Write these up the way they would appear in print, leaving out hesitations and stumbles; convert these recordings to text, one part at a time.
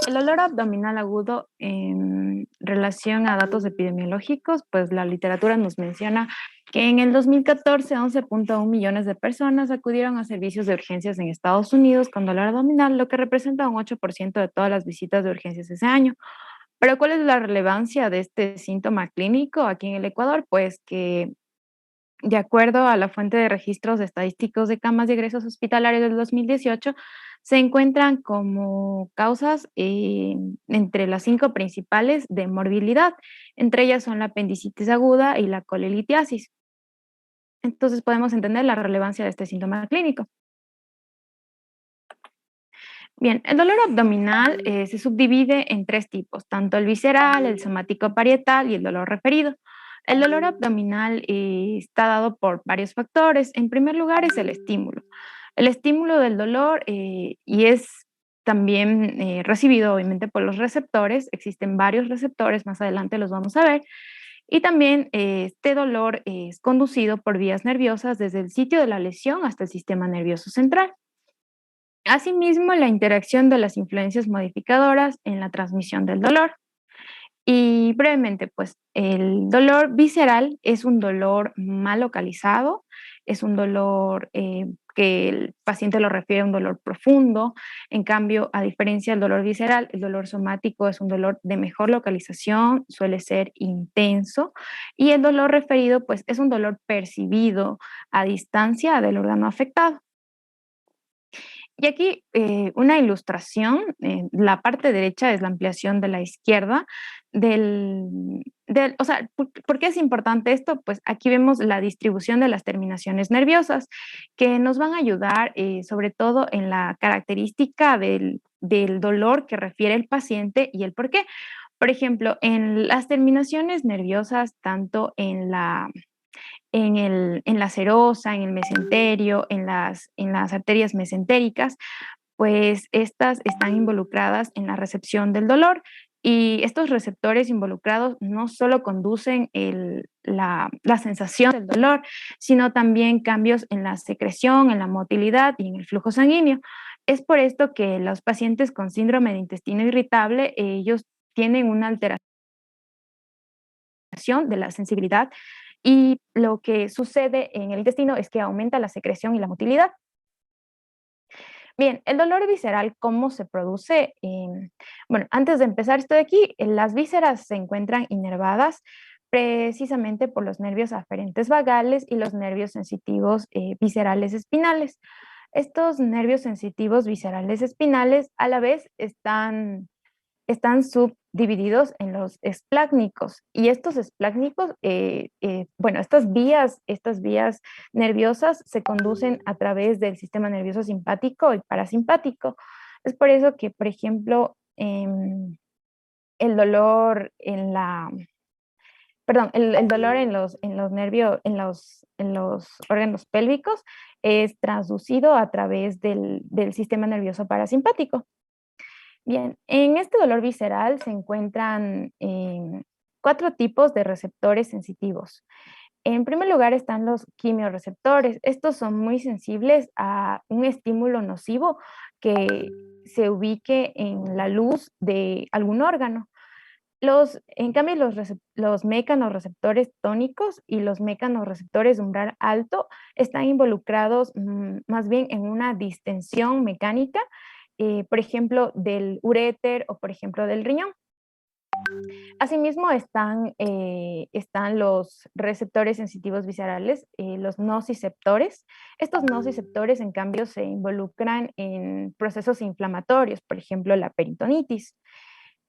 El dolor abdominal agudo en relación a datos epidemiológicos, pues la literatura nos menciona que en el 2014 11,1 millones de personas acudieron a servicios de urgencias en Estados Unidos con dolor abdominal, lo que representa un 8% de todas las visitas de urgencias ese año. Pero ¿cuál es la relevancia de este síntoma clínico aquí en el Ecuador? Pues que de acuerdo a la fuente de registros estadísticos de camas de egresos hospitalarios del 2018, se encuentran como causas entre las 5 principales de morbilidad. Entre ellas son la apendicitis aguda y la colelitiasis. Entonces podemos entender la relevancia de este síntoma clínico. Bien, el dolor abdominal se subdivide en 3 tipos, tanto el visceral, el somático parietal y el dolor referido. El dolor abdominal está dado por varios factores. En primer lugar es el estímulo. El estímulo del dolor y es también recibido obviamente por los receptores. Existen varios receptores, más adelante los vamos a ver. Y también este dolor es conducido por vías nerviosas desde el sitio de la lesión hasta el sistema nervioso central. Asimismo, la interacción de las influencias modificadoras en la transmisión del dolor. Y brevemente, pues el dolor visceral es un dolor mal localizado, es un dolor que el paciente lo refiere a un dolor profundo. En cambio, a diferencia del dolor visceral, el dolor somático es un dolor de mejor localización, suele ser intenso. Y el dolor referido, pues es un dolor percibido a distancia del órgano afectado. Y aquí una ilustración, la parte derecha es la ampliación de la izquierda o sea, ¿por qué es importante esto? Pues aquí vemos la distribución de las terminaciones nerviosas que nos van a ayudar sobre todo en la característica del dolor que refiere el paciente y el por qué. Por ejemplo, en las terminaciones nerviosas, tanto en la serosa, en el mesenterio, en las arterias mesentéricas, pues estas están involucradas en la recepción del dolor. Y estos receptores involucrados no solo conducen la sensación del dolor, sino también cambios en la secreción, en la motilidad y en el flujo sanguíneo. Es por esto que los pacientes con síndrome de intestino irritable, ellos tienen una alteración de la sensibilidad y lo que sucede en el intestino es que aumenta la secreción y la motilidad. Bien, el dolor visceral, ¿cómo se produce? Bueno, antes de empezar esto de aquí, las vísceras se encuentran inervadas precisamente por los nervios aferentes vagales y los nervios sensitivos viscerales espinales. Estos nervios sensitivos viscerales espinales a la vez están subdivididos en los esplácnicos y estos esplácnicos, bueno, estas vías nerviosas se conducen a través del sistema nervioso simpático y parasimpático. Es por eso que, por ejemplo, el dolor el dolor en los nervios, en los órganos pélvicos es transducido a través del sistema nervioso parasimpático. Bien, en este dolor visceral se encuentran 4 tipos de receptores sensitivos. En primer lugar están los quimiorreceptores. Estos son muy sensibles a un estímulo nocivo que se ubique en la luz de algún órgano. En cambio, los mecanorreceptores tónicos y los mecanorreceptores de umbral alto están involucrados más bien en una distensión mecánica, por ejemplo, del uréter o por ejemplo del riñón. Asimismo están los receptores sensitivos viscerales, los nociceptores. Estos nociceptores, en cambio, se involucran en procesos inflamatorios, por ejemplo, la peritonitis.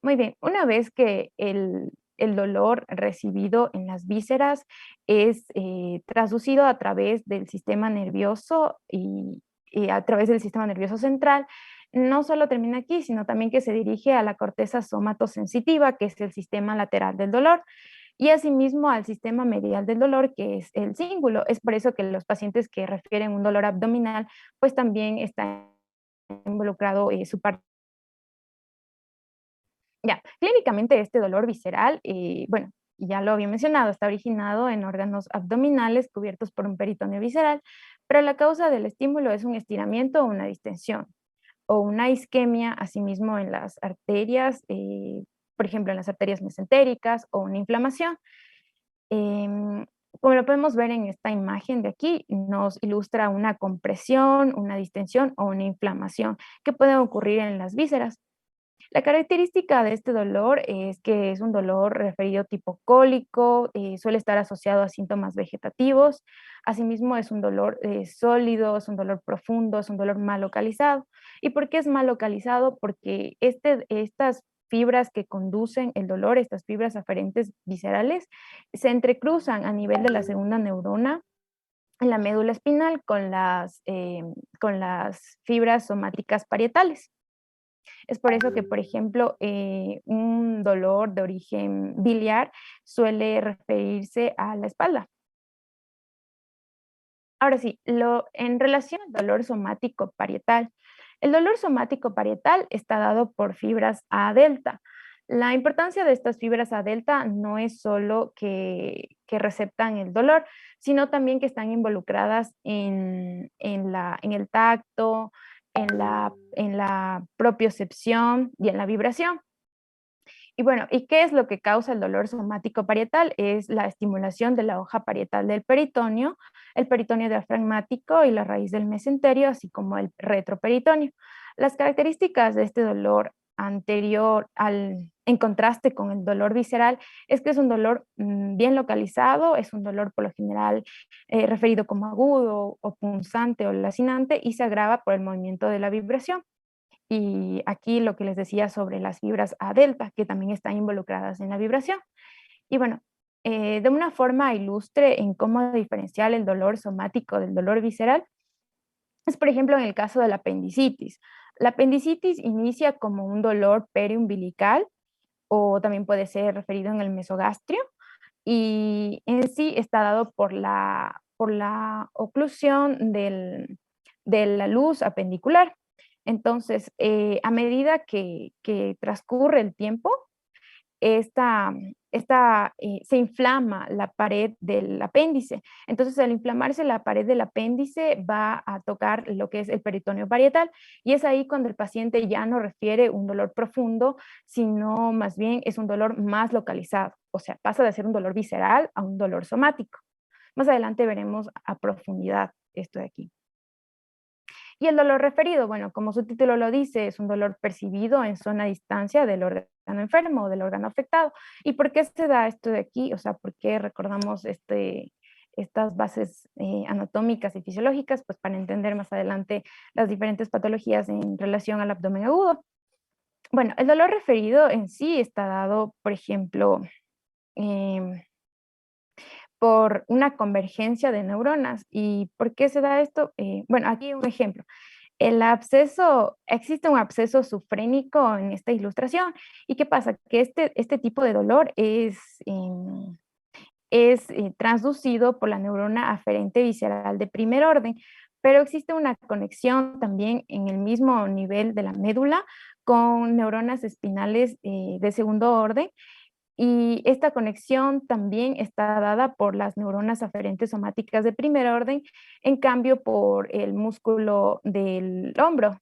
Muy bien, una vez que el dolor recibido en las vísceras es traducido a través del sistema nervioso y a través del sistema nervioso central, no solo termina aquí, sino también que se dirige a la corteza somatosensitiva, que es el sistema lateral del dolor, y asimismo al sistema medial del dolor, que es el cíngulo. Es por eso que los pacientes que refieren un dolor abdominal, pues también está involucrado su parte. Ya, clínicamente este dolor visceral, bueno, ya lo había mencionado, está originado en órganos abdominales cubiertos por un peritoneo visceral, pero la causa del estímulo es un estiramiento o una distensión. o una isquemia, asimismo en las arterias, por ejemplo, en las arterias mesentéricas, o una inflamación. Em, Como lo podemos ver en esta imagen de aquí, nos ilustra una compresión, una distensión o una inflamación que puede ocurrir en las vísceras. La característica de este dolor es que es un dolor referido tipo cólico, suele estar asociado a síntomas vegetativos. Asimismo, es un dolor sólido, es un dolor profundo, es un dolor mal localizado. ¿Y por qué es mal localizado? Porque estas fibras que conducen el dolor, estas fibras aferentes viscerales, se entrecruzan a nivel de la segunda neurona en la médula espinal con las fibras somáticas parietales. Es por eso que, por ejemplo, un dolor de origen biliar suele referirse a la espalda. Ahora sí, en relación al dolor somático parietal, el dolor somático parietal está dado por fibras A delta. La importancia de estas fibras A delta no es solo que receptan el dolor, sino también que están involucradas en el tacto, en la propiocepción y en la vibración. Y bueno, ¿y qué es lo que causa el dolor somático parietal? Es la estimulación de la hoja parietal del peritoneo, el peritoneo diafragmático y la raíz del mesenterio, así como el retroperitoneo. Las características de este dolor en contraste con el dolor visceral, es que es un dolor bien localizado, es un dolor por lo general referido como agudo o punzante o lacinante y se agrava por el movimiento de la vibración. Y aquí lo que les decía sobre las fibras A delta, que también están involucradas en la vibración. Y bueno, de una forma ilustre en cómo diferenciar el dolor somático del dolor visceral, es por ejemplo en el caso de la apendicitis. La apendicitis inicia como un dolor periumbilical o también puede ser referido en el mesogastrio y en sí está dado por la oclusión de la luz apendicular. Entonces, a medida que transcurre el tiempo, se inflama la pared del apéndice. Entonces, al inflamarse la pared del apéndice, va a tocar lo que es el peritoneo parietal, y es ahí cuando el paciente ya no refiere un dolor profundo, sino más bien es un dolor más localizado. O sea, pasa de ser un dolor visceral a un dolor somático. Más adelante veremos a profundidad esto de aquí. Y el dolor referido, bueno, como su título lo dice, es un dolor percibido en zona a distancia del órgano enfermo o del órgano afectado. ¿Y por qué se da esto de aquí? O sea, ¿por qué recordamos estas bases anatómicas y fisiológicas? Pues para entender más adelante las diferentes patologías en relación al abdomen agudo. Bueno, el dolor referido en sí está dado, por ejemplo, em, por una convergencia de neuronas. ¿Y por qué se da esto? Bueno, aquí un ejemplo. Existe un absceso sufrénico en esta ilustración. ¿Y qué pasa? Que este tipo de dolor es transducido por la neurona aferente visceral de primer orden, pero existe una conexión también en el mismo nivel de la médula con neuronas espinales de segundo orden, y esta conexión también está dada por las neuronas aferentes somáticas de primer orden, en cambio por el músculo del hombro,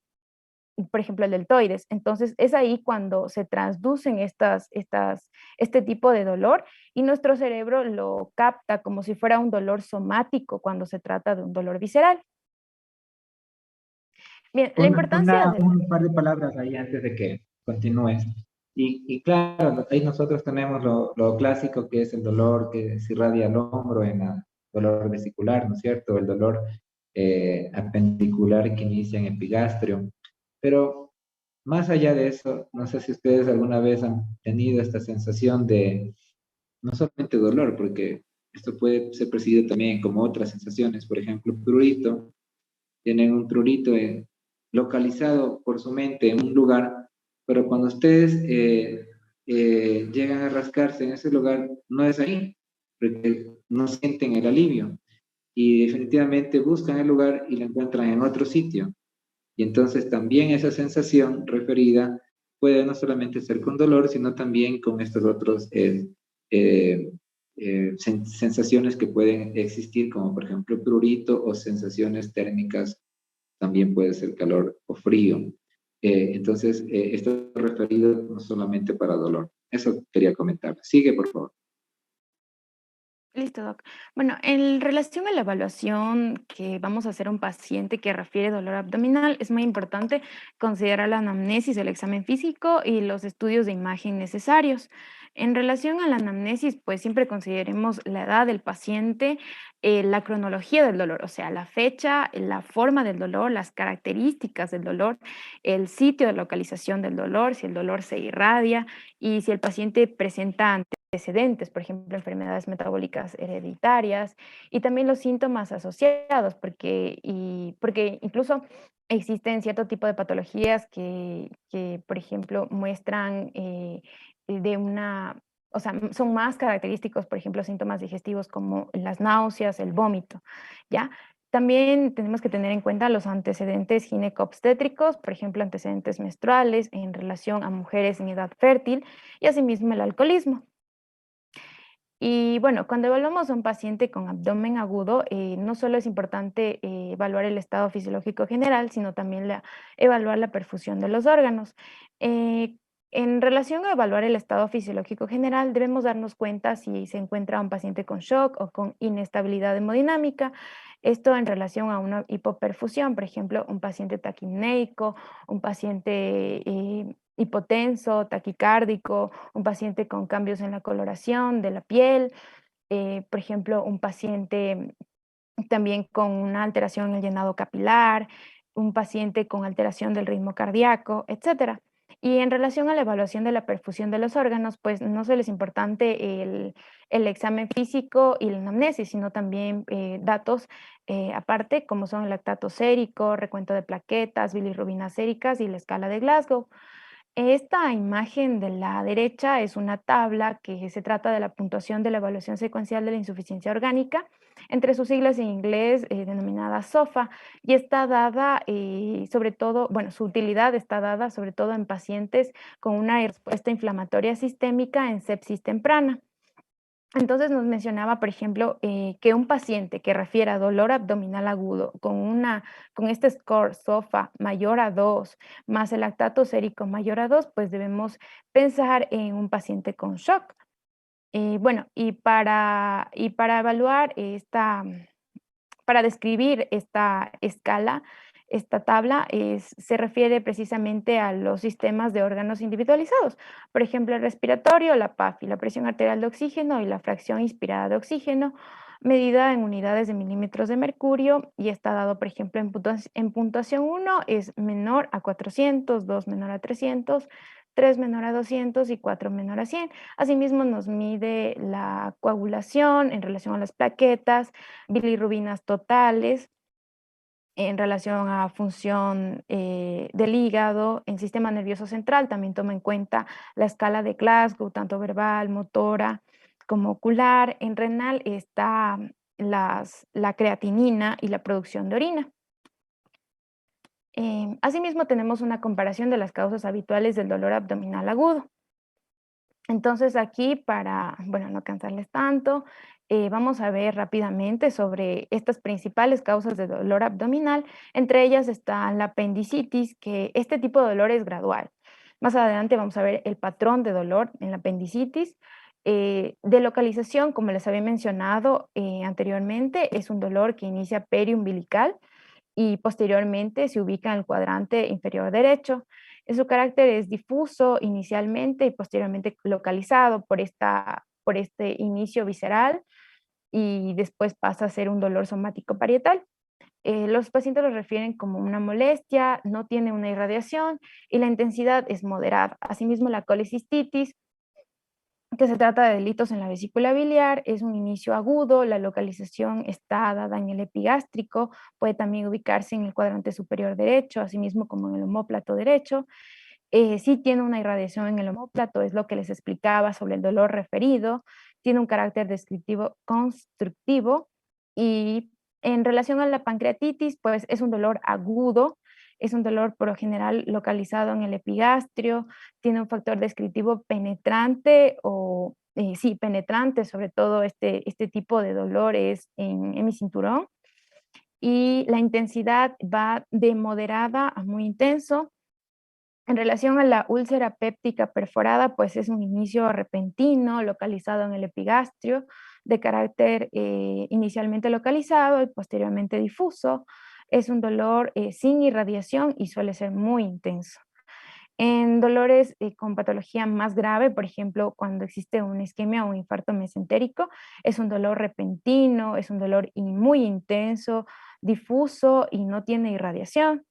por ejemplo el deltoides. Entonces es ahí cuando se transducen este tipo de dolor y nuestro cerebro lo capta como si fuera un dolor somático cuando se trata de un dolor visceral. Bien, la importancia del... Un par de palabras ahí antes de que continúes. Y claro, ahí nosotros tenemos lo clásico que es el dolor que se irradia al hombro en el dolor vesicular, ¿no es cierto? El dolor apendicular que inicia en epigastrio. Pero más allá de eso, no sé si ustedes alguna vez han tenido esta sensación de no solamente dolor, porque esto puede ser percibido también como otras sensaciones, por ejemplo, prurito, tienen un prurito localizado por su mente en un lugar, pero cuando ustedes llegan a rascarse en ese lugar, no es ahí, porque no sienten el alivio y definitivamente buscan el lugar y lo encuentran en otro sitio. Y entonces también esa sensación referida puede no solamente ser con dolor, sino también con estos otros eh, sensaciones que pueden existir, como por ejemplo prurito o sensaciones térmicas, también puede ser calor o frío. Entonces, esto referido no solamente para dolor. Eso quería comentar. Sigue, por favor. Listo, doc. Bueno, en relación a la evaluación que vamos a hacer a un paciente que refiere dolor abdominal, es muy importante considerar la anamnesis, el examen físico y los estudios de imagen necesarios. En relación a la anamnesis, pues siempre consideremos la edad del paciente, la cronología del dolor, o sea, la fecha, la forma del dolor, las características del dolor, el sitio de localización del dolor, si el dolor se irradia y si el paciente presenta antecedentes, por ejemplo, enfermedades metabólicas hereditarias y también los síntomas asociados, porque incluso existen cierto tipo de patologías por ejemplo, muestran de una, o sea, son más característicos, por ejemplo, síntomas digestivos como las náuseas, el vómito, ¿ya? También tenemos que tener en cuenta los antecedentes gineco-obstétricos, por ejemplo, antecedentes menstruales en relación a mujeres en edad fértil y asimismo el alcoholismo. Y bueno, cuando evaluamos a un paciente con abdomen agudo, no solo es importante evaluar el estado fisiológico general, sino también evaluar la perfusión de los órganos. Eh, en relación a evaluar el estado fisiológico general, debemos darnos cuenta si se encuentra un paciente con shock o con inestabilidad hemodinámica. Esto en relación a una hipoperfusión, por ejemplo, un paciente taquimneico, un paciente hipotenso, taquicárdico, un paciente con cambios en la coloración de la piel, por ejemplo, un paciente también con una alteración en el llenado capilar, un paciente con alteración del ritmo cardíaco, etcétera. Y en relación a la evaluación de la perfusión de los órganos, pues no solo es importante el examen físico y la anamnesis, sino también datos aparte, como son el lactato sérico, recuento de plaquetas, bilirrubinas séricas y la escala de Glasgow. Esta imagen de la derecha es una tabla que se trata de la puntuación de la evaluación secuencial de la insuficiencia orgánica, entre sus siglas en inglés denominada SOFA, y está dada sobre todo, bueno, su utilidad está dada sobre todo en pacientes con una respuesta inflamatoria sistémica en sepsis temprana. Entonces nos mencionaba, por ejemplo, que un paciente que refiera dolor abdominal agudo con este score SOFA mayor a 2 más el lactato sérico mayor a 2, pues debemos pensar en un paciente con shock. Bueno, y para evaluar para describir esta escala, esta tabla se refiere precisamente a los sistemas de órganos individualizados. Por ejemplo, el respiratorio, la PAFI, la presión arterial de oxígeno y la fracción inspirada de oxígeno, medida en unidades de milímetros de mercurio y está dado, por ejemplo, en puntuación 1 es menor a 400, 2 menor a 300, 3 menor a 200 y 4 menor a 100. Asimismo, nos mide la coagulación en relación a las plaquetas, bilirrubinas totales en relación a función del hígado, en sistema nervioso central también toma en cuenta la escala de Glasgow, tanto verbal, motora como ocular. En renal está la creatinina y la producción de orina. Asimismo, tenemos una comparación de las causas habituales del dolor abdominal agudo. Entonces aquí para, bueno, no cansarles tanto, vamos a ver rápidamente sobre estas principales causas de dolor abdominal. Entre ellas está la apendicitis, que este tipo de dolor es gradual. Más adelante vamos a ver el patrón de dolor en la apendicitis. De localización, como les había mencionado anteriormente, es un dolor que inicia periumbilical y posteriormente se ubica en el cuadrante inferior derecho. Su carácter es difuso inicialmente y posteriormente localizado por este inicio visceral y después pasa a ser un dolor somático parietal. Los pacientes lo refieren como una molestia, no tiene una irradiación y la intensidad es moderada. Asimismo, la colecistitis, que se trata de delitos en la vesícula biliar, es un inicio agudo, la localización está dada en el epigástrico, puede también ubicarse en el cuadrante superior derecho, asimismo como en el omóplato derecho. Sí tiene una irradiación en el omóplato, es lo que les explicaba sobre el dolor referido, tiene un carácter descriptivo constructivo y en relación a la pancreatitis, pues es un dolor agudo, es un dolor por lo general localizado en el epigastrio, tiene un factor descriptivo penetrante o sí, penetrante, sobre todo este tipo de dolores en mi cinturón. Y la intensidad va de moderada a muy intenso. En relación a la úlcera péptica perforada, pues es un inicio repentino, localizado en el epigastrio, de carácter inicialmente localizado y posteriormente difuso. Es un dolor sin irradiación y suele ser muy intenso. En dolores con patología más grave, por ejemplo, cuando existe una isquemia o un infarto mesentérico, es un dolor repentino, es un dolor muy intenso, difuso y no tiene irradiación.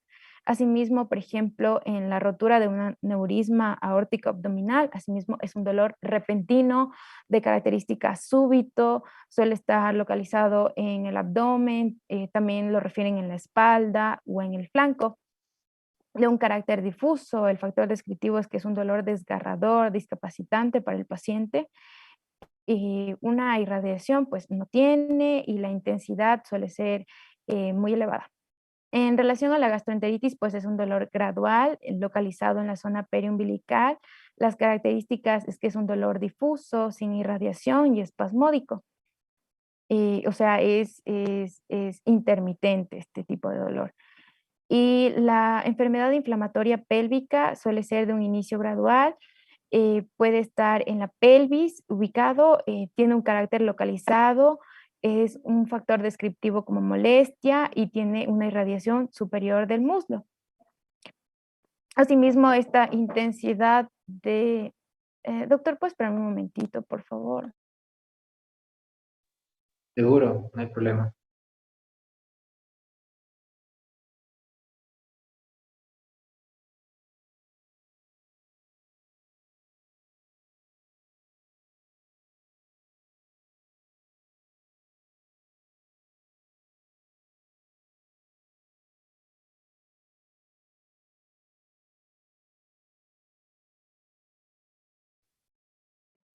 Asimismo, por ejemplo, en la rotura de un neurisma aórtico abdominal, asimismo es un dolor repentino de característica súbito, suele estar localizado en el abdomen, también lo refieren en la espalda o en el flanco de un carácter difuso. El factor descriptivo es que es un dolor desgarrador, discapacitante para el paciente y una irradiación pues no tiene y la intensidad suele ser muy elevada. En relación a la gastroenteritis, pues es un dolor gradual, localizado en la zona periumbilical. Las características es que es un dolor difuso, sin irradiación y espasmódico. O sea, es intermitente este tipo de dolor. Y la enfermedad inflamatoria pélvica suele ser de un inicio gradual, puede estar en la pelvis ubicado, tiene un carácter localizado, es un factor descriptivo como molestia y tiene una irradiación superior del muslo. Asimismo, esta intensidad de... doctor, ¿puedes esperar un momentito, por favor? Seguro, no hay problema.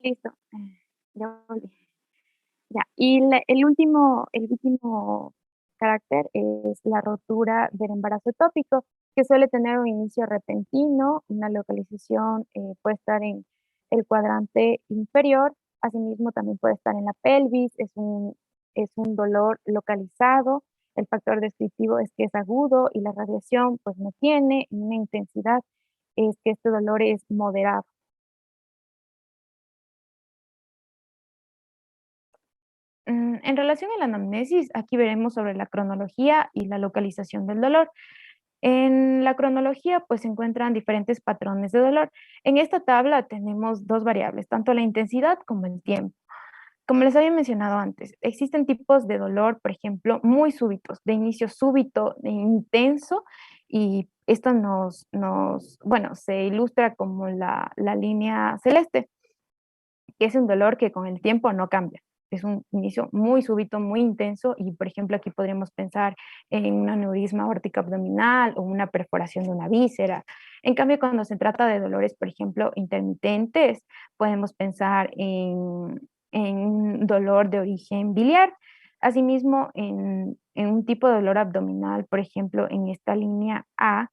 Listo. Ya volví. Ya, y el último carácter es la rotura del embarazo ectópico, que suele tener un inicio repentino, una localización puede estar en el cuadrante inferior, asimismo también puede estar en la pelvis, es un dolor localizado, el factor descriptivo es que es agudo y la radiación pues no tiene, y una intensidad es que este dolor es moderado. En relación a la anamnesis, aquí veremos sobre la cronología y la localización del dolor. En la cronología, pues se encuentran diferentes patrones de dolor. En esta tabla tenemos dos variables, tanto la intensidad como el tiempo. Como les había mencionado antes, existen tipos de dolor, por ejemplo, muy súbitos, de inicio súbito, de intenso, y esto bueno, se ilustra como la línea celeste, que es un dolor que con el tiempo no cambia. Es un inicio muy súbito, muy intenso y, por ejemplo, aquí podríamos pensar en un aneurisma aórtico abdominal o una perforación de una víscera. En cambio, cuando se trata de dolores, por ejemplo, intermitentes, podemos pensar en un dolor de origen biliar. Asimismo, en un tipo de dolor abdominal, por ejemplo, en esta línea A,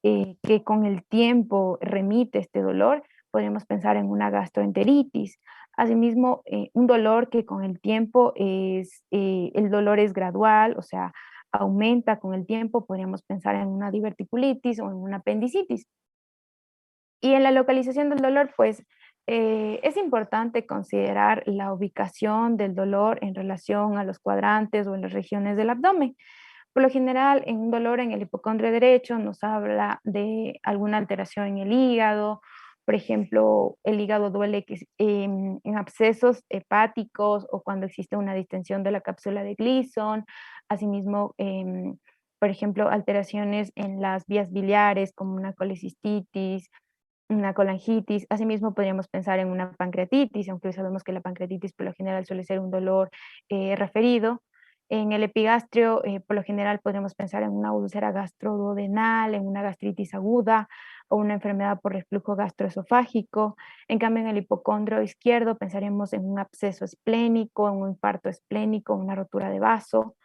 que con el tiempo remite este dolor, podríamos pensar en una gastroenteritis. Asimismo, un dolor que con el tiempo el dolor es gradual, o sea, aumenta con el tiempo, podríamos pensar en una diverticulitis o en una apendicitis. Y en la localización del dolor, pues es importante considerar la ubicación del dolor en relación a los cuadrantes o en las regiones del abdomen. Por lo general, en un dolor en el hipocondrio derecho nos habla de alguna alteración en el hígado. Por ejemplo, el hígado duele en abscesos hepáticos o cuando existe una distensión de la cápsula de Gleason. Asimismo, por ejemplo, alteraciones en las vías biliares como una colecistitis, una colangitis. Asimismo, podríamos pensar en una pancreatitis, aunque sabemos que la pancreatitis por lo general suele ser un dolor referido. En el epigastrio, por lo general, podríamos pensar en una úlcera gastroduodenal, en una gastritis aguda o una enfermedad por reflujo gastroesofágico. En cambio, en el hipocondrio izquierdo, pensaríamos en un absceso esplénico, en un infarto esplénico, una rotura de vaso.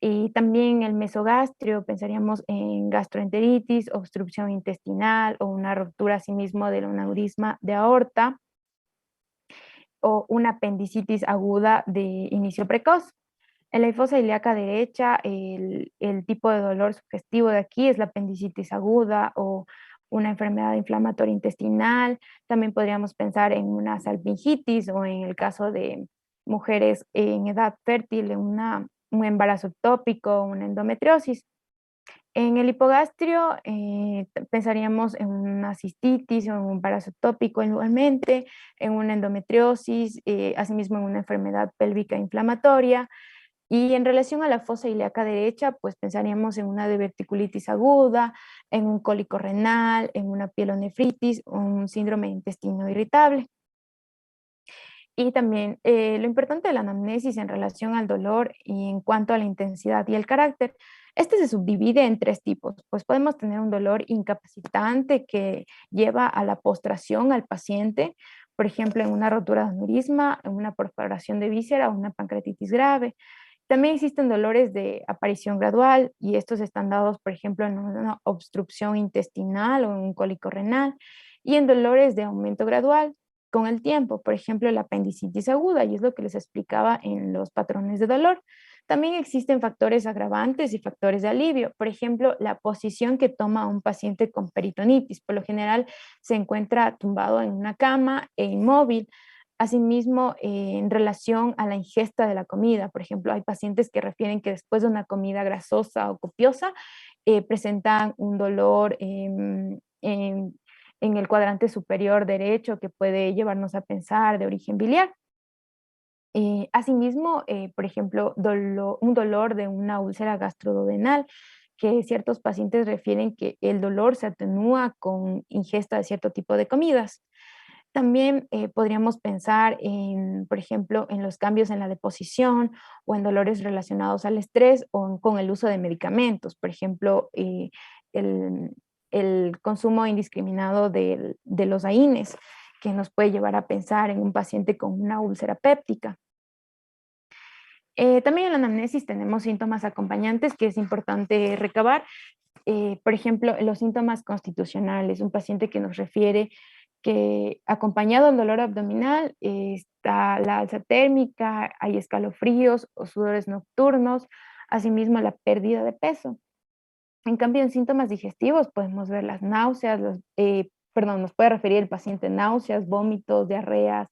Y también el mesogastrio, pensaríamos en gastroenteritis, obstrucción intestinal o una ruptura asimismo del aneurisma de aorta o una apendicitis aguda de inicio precoz. En la fosa ilíaca derecha, el tipo de dolor sugestivo de aquí es la apendicitis aguda o una enfermedad inflamatoria intestinal. También podríamos pensar en una salpingitis o en el caso de mujeres en edad fértil, en un embarazo ectópico, una endometriosis. En el hipogastrio pensaríamos en una cistitis o en un embarazo ectópico igualmente, en una endometriosis, asimismo en una enfermedad pélvica inflamatoria. Y en relación a la fosa ilíaca derecha, pues pensaríamos en una diverticulitis aguda, en un cólico renal, en una pielonefritis o un síndrome de intestino irritable. Y también lo importante de la anamnesis en relación al dolor y en cuanto a la intensidad y el carácter. Este se subdivide en tres tipos, pues podemos tener un dolor incapacitante que lleva a la postración al paciente, por ejemplo, en una rotura de aneurisma, en una perforación de víscera o una pancreatitis grave. También existen dolores de aparición gradual y estos están dados, por ejemplo, en una obstrucción intestinal o en un cólico renal y en dolores de aumento gradual con el tiempo, por ejemplo, la apendicitis aguda, y es lo que les explicaba en los patrones de dolor. También existen factores agravantes y factores de alivio. Por ejemplo, la posición que toma un paciente con peritonitis. Por lo general se encuentra tumbado en una cama e inmóvil. Asimismo, en relación a la ingesta de la comida, por ejemplo, hay pacientes que refieren que después de una comida grasosa o copiosa presentan un dolor en el cuadrante superior derecho que puede llevarnos a pensar de origen biliar. Asimismo, por ejemplo, un dolor de una úlcera gastroduodenal, que ciertos pacientes refieren que el dolor se atenúa con ingesta de cierto tipo de comidas. También podríamos pensar en, por ejemplo, en los cambios en la deposición o en dolores relacionados al estrés o con el uso de medicamentos. Por ejemplo, el, el consumo indiscriminado de los AINES, que nos puede llevar a pensar en un paciente con una úlcera péptica. También en la anamnesis tenemos síntomas acompañantes que es importante recabar. Por ejemplo, los síntomas constitucionales, un paciente que nos refiere que acompañado del dolor abdominal está la alza térmica, hay escalofríos o sudores nocturnos, asimismo la pérdida de peso. En cambio, en síntomas digestivos podemos ver las náuseas, nos puede referir el paciente náuseas, vómitos, diarreas,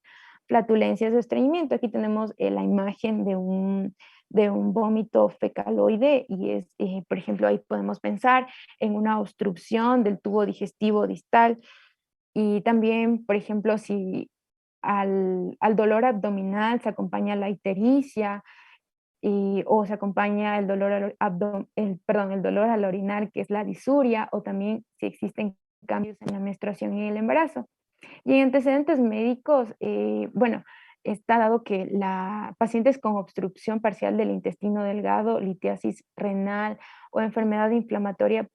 flatulencias o estreñimiento. Aquí tenemos la imagen de un vómito fecaloide y es, por ejemplo, ahí podemos pensar en una obstrucción del tubo digestivo distal y también, por ejemplo, si al dolor abdominal se acompaña la ictericia o se acompaña el dolor, el dolor al orinar, que es la disuria, o también si existen cambios en la menstruación y el embarazo. Y en antecedentes médicos, bueno, está dado que pacientes con obstrucción parcial del intestino delgado, litiasis renal o enfermedad inflamatoria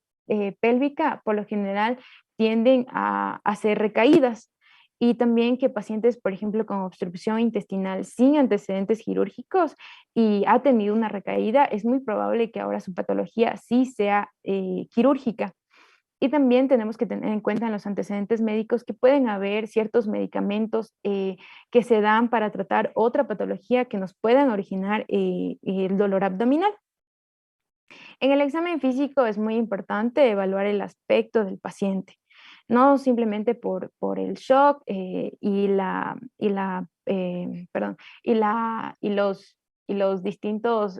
pélvica, por lo general tienden a hacer recaídas. Y también que pacientes, por ejemplo, con obstrucción intestinal sin antecedentes quirúrgicos y ha tenido una recaída, es muy probable que ahora su patología sí sea quirúrgica. Y también tenemos que tener en cuenta en los antecedentes médicos que pueden haber ciertos medicamentos que se dan para tratar otra patología que nos puedan originar el dolor abdominal. En el examen físico es muy importante evaluar el aspecto del paciente, no simplemente por el shock y los distintos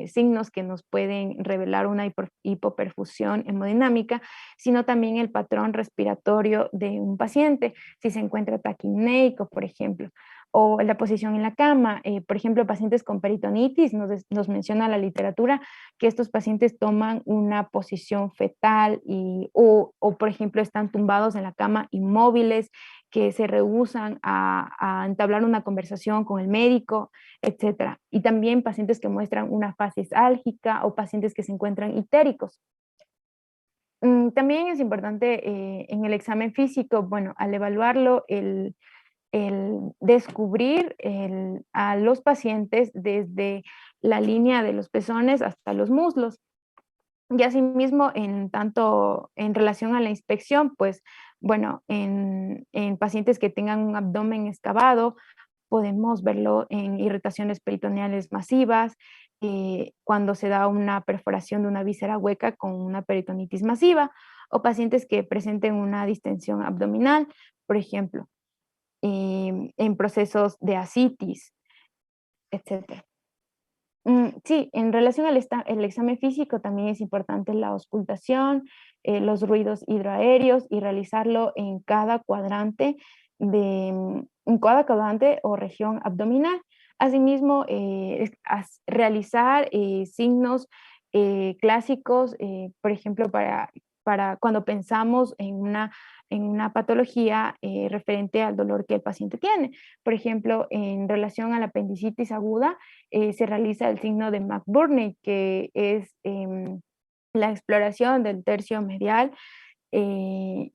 signos que nos pueden revelar una hipoperfusión hemodinámica, sino también el patrón respiratorio de un paciente, si se encuentra taquipneico, por ejemplo, o la posición en la cama. Por ejemplo, pacientes con peritonitis, nos menciona la literatura que estos pacientes toman una posición fetal o, por ejemplo, están tumbados en la cama inmóviles, que se rehúsan a entablar una conversación con el médico, etcétera. Y también pacientes que muestran una fases álgica o pacientes que se encuentran ictéricos. También es importante en el examen físico, bueno, al evaluarlo, el descubrir a los pacientes desde la línea de los pezones hasta los muslos. Y asimismo, en tanto en relación a la inspección, pues bueno, en pacientes que tengan un abdomen excavado, podemos verlo en irritaciones peritoneales masivas, cuando se da una perforación de una víscera hueca con una peritonitis masiva, o pacientes que presenten una distensión abdominal, por ejemplo, en procesos de ascitis, etcétera. Sí, en relación al el examen físico también es importante la auscultación, los ruidos hidroaéreos y realizarlo en cada cuadrante o región abdominal. Asimismo, realizar signos clásicos, por ejemplo, para cuando pensamos en una patología referente al dolor que el paciente tiene. Por ejemplo, en relación a la apendicitis aguda, se realiza el signo de McBurney, que es la exploración del tercio medial, eh,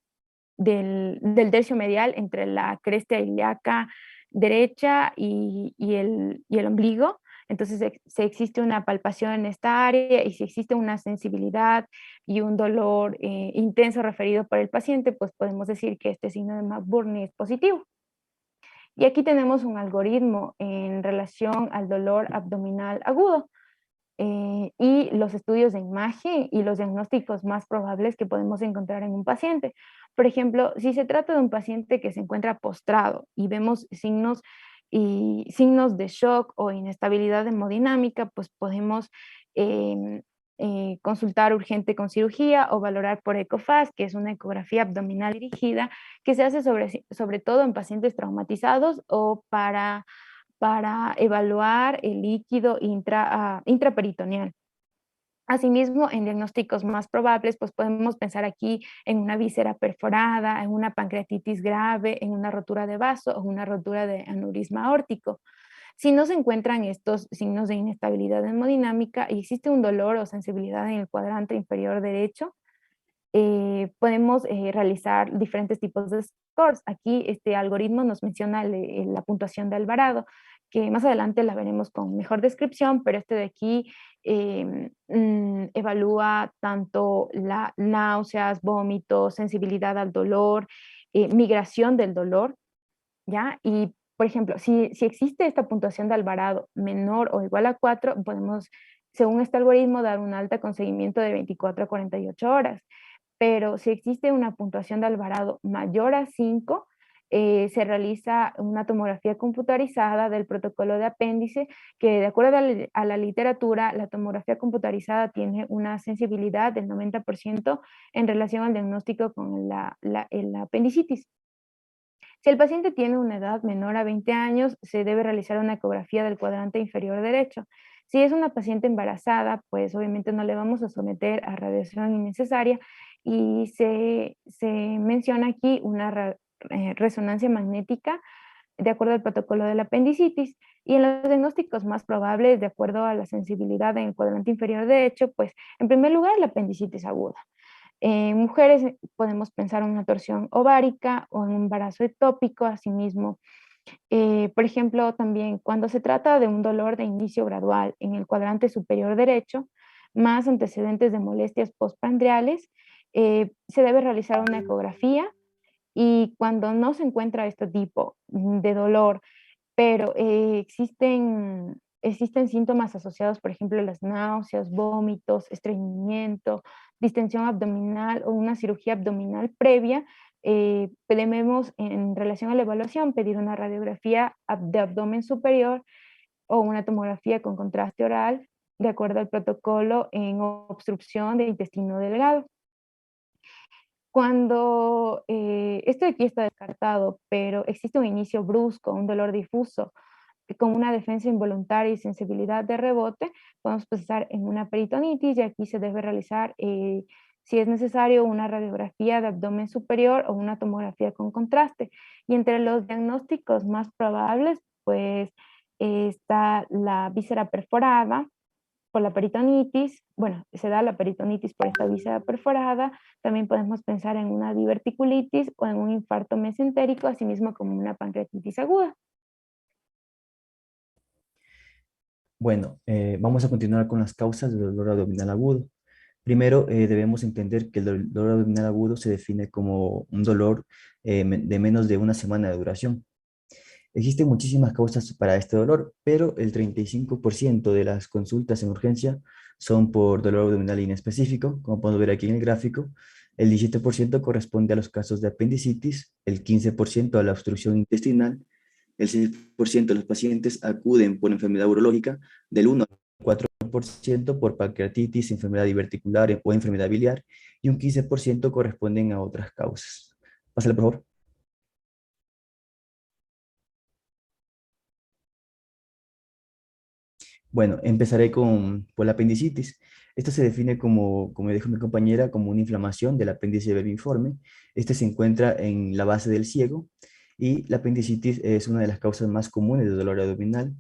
del tercio medial entre la cresta ilíaca derecha y el ombligo. Entonces, si existe una palpación en esta área y si existe una sensibilidad y un dolor intenso referido por el paciente, pues podemos decir que este signo de McBurney es positivo. Y aquí tenemos un algoritmo en relación al dolor abdominal agudo y los estudios de imagen y los diagnósticos más probables que podemos encontrar en un paciente. Por ejemplo, si se trata de un paciente que se encuentra postrado y vemos signos de shock o inestabilidad hemodinámica, pues podemos consultar urgente con cirugía o valorar por ECOFAST, que es una ecografía abdominal dirigida que se hace sobre todo en pacientes traumatizados o para evaluar el líquido intraperitoneal. Asimismo, en diagnósticos más probables, pues podemos pensar aquí en una víscera perforada, en una pancreatitis grave, en una rotura de vaso o una rotura de aneurisma aórtico. Si no se encuentran estos signos de inestabilidad hemodinámica y existe un dolor o sensibilidad en el cuadrante inferior derecho, podemos realizar diferentes tipos de scores. Aquí este algoritmo nos menciona la puntuación de Alvarado, que más adelante la veremos con mejor descripción, pero este de aquí evalúa tanto náuseas, vómitos, sensibilidad al dolor, migración del dolor, ¿ya? Y, por ejemplo, si existe esta puntuación de Alvarado menor o igual a 4, podemos, según este algoritmo, dar un alta con seguimiento de 24 a 48 horas. Pero si existe una puntuación de Alvarado mayor a 5, se realiza una tomografía computarizada del protocolo de apéndice, que de acuerdo a la literatura, la tomografía computarizada tiene una sensibilidad del 90% en relación al diagnóstico con el apendicitis. Si el paciente tiene una edad menor a 20 años, se debe realizar una ecografía del cuadrante inferior derecho. Si es una paciente embarazada, pues obviamente no le vamos a someter a radiación innecesaria y se menciona aquí una resonancia magnética de acuerdo al protocolo del apendicitis. Y en los diagnósticos más probables, de acuerdo a la sensibilidad en el cuadrante inferior derecho, pues en primer lugar la apendicitis aguda. En mujeres podemos pensar en una torsión ovárica o en un embarazo ectópico, asimismo. Por ejemplo, también cuando se trata de un dolor de inicio gradual en el cuadrante superior derecho, más antecedentes de molestias postprandiales, se debe realizar una ecografía y cuando no se encuentra este tipo de dolor, pero existen síntomas asociados, por ejemplo, las náuseas, vómitos, estreñimiento, distensión abdominal o una cirugía abdominal previa, debemos, en relación a la evaluación, pedir una radiografía de abdomen superior o una tomografía con contraste oral, de acuerdo al protocolo en obstrucción de intestino delgado. Cuando esto de aquí está descartado, pero existe un inicio brusco, un dolor difuso, con una defensa involuntaria y sensibilidad de rebote, podemos pensar en una peritonitis y aquí se debe realizar, si es necesario, una radiografía de abdomen superior o una tomografía con contraste. Y entre los diagnósticos más probables, pues está la víscera perforada por la peritonitis. Bueno, se da la peritonitis por esta víscera perforada. También podemos pensar en una diverticulitis o en un infarto mesentérico, asimismo como una pancreatitis aguda. Bueno, vamos a continuar con las causas del dolor abdominal agudo. Primero, debemos entender que el dolor abdominal agudo se define como un dolor de menos de una semana de duración. Existen muchísimas causas para este dolor, pero el 35% de las consultas en urgencia son por dolor abdominal inespecífico, como podemos ver aquí en el gráfico, El 17% corresponde a los casos de apendicitis, el 15% a la obstrucción intestinal, el 6% de los pacientes acuden por enfermedad urológica, del 1 al 4% por pancreatitis, enfermedad diverticular o enfermedad biliar, y un 15% corresponden a otras causas. Pásale, por favor. Bueno, empezaré por la apendicitis. Esta se define como dijo mi compañera, como una inflamación del apéndice vermiforme. Este se encuentra en la base del ciego y la apendicitis es una de las causas más comunes de dolor abdominal.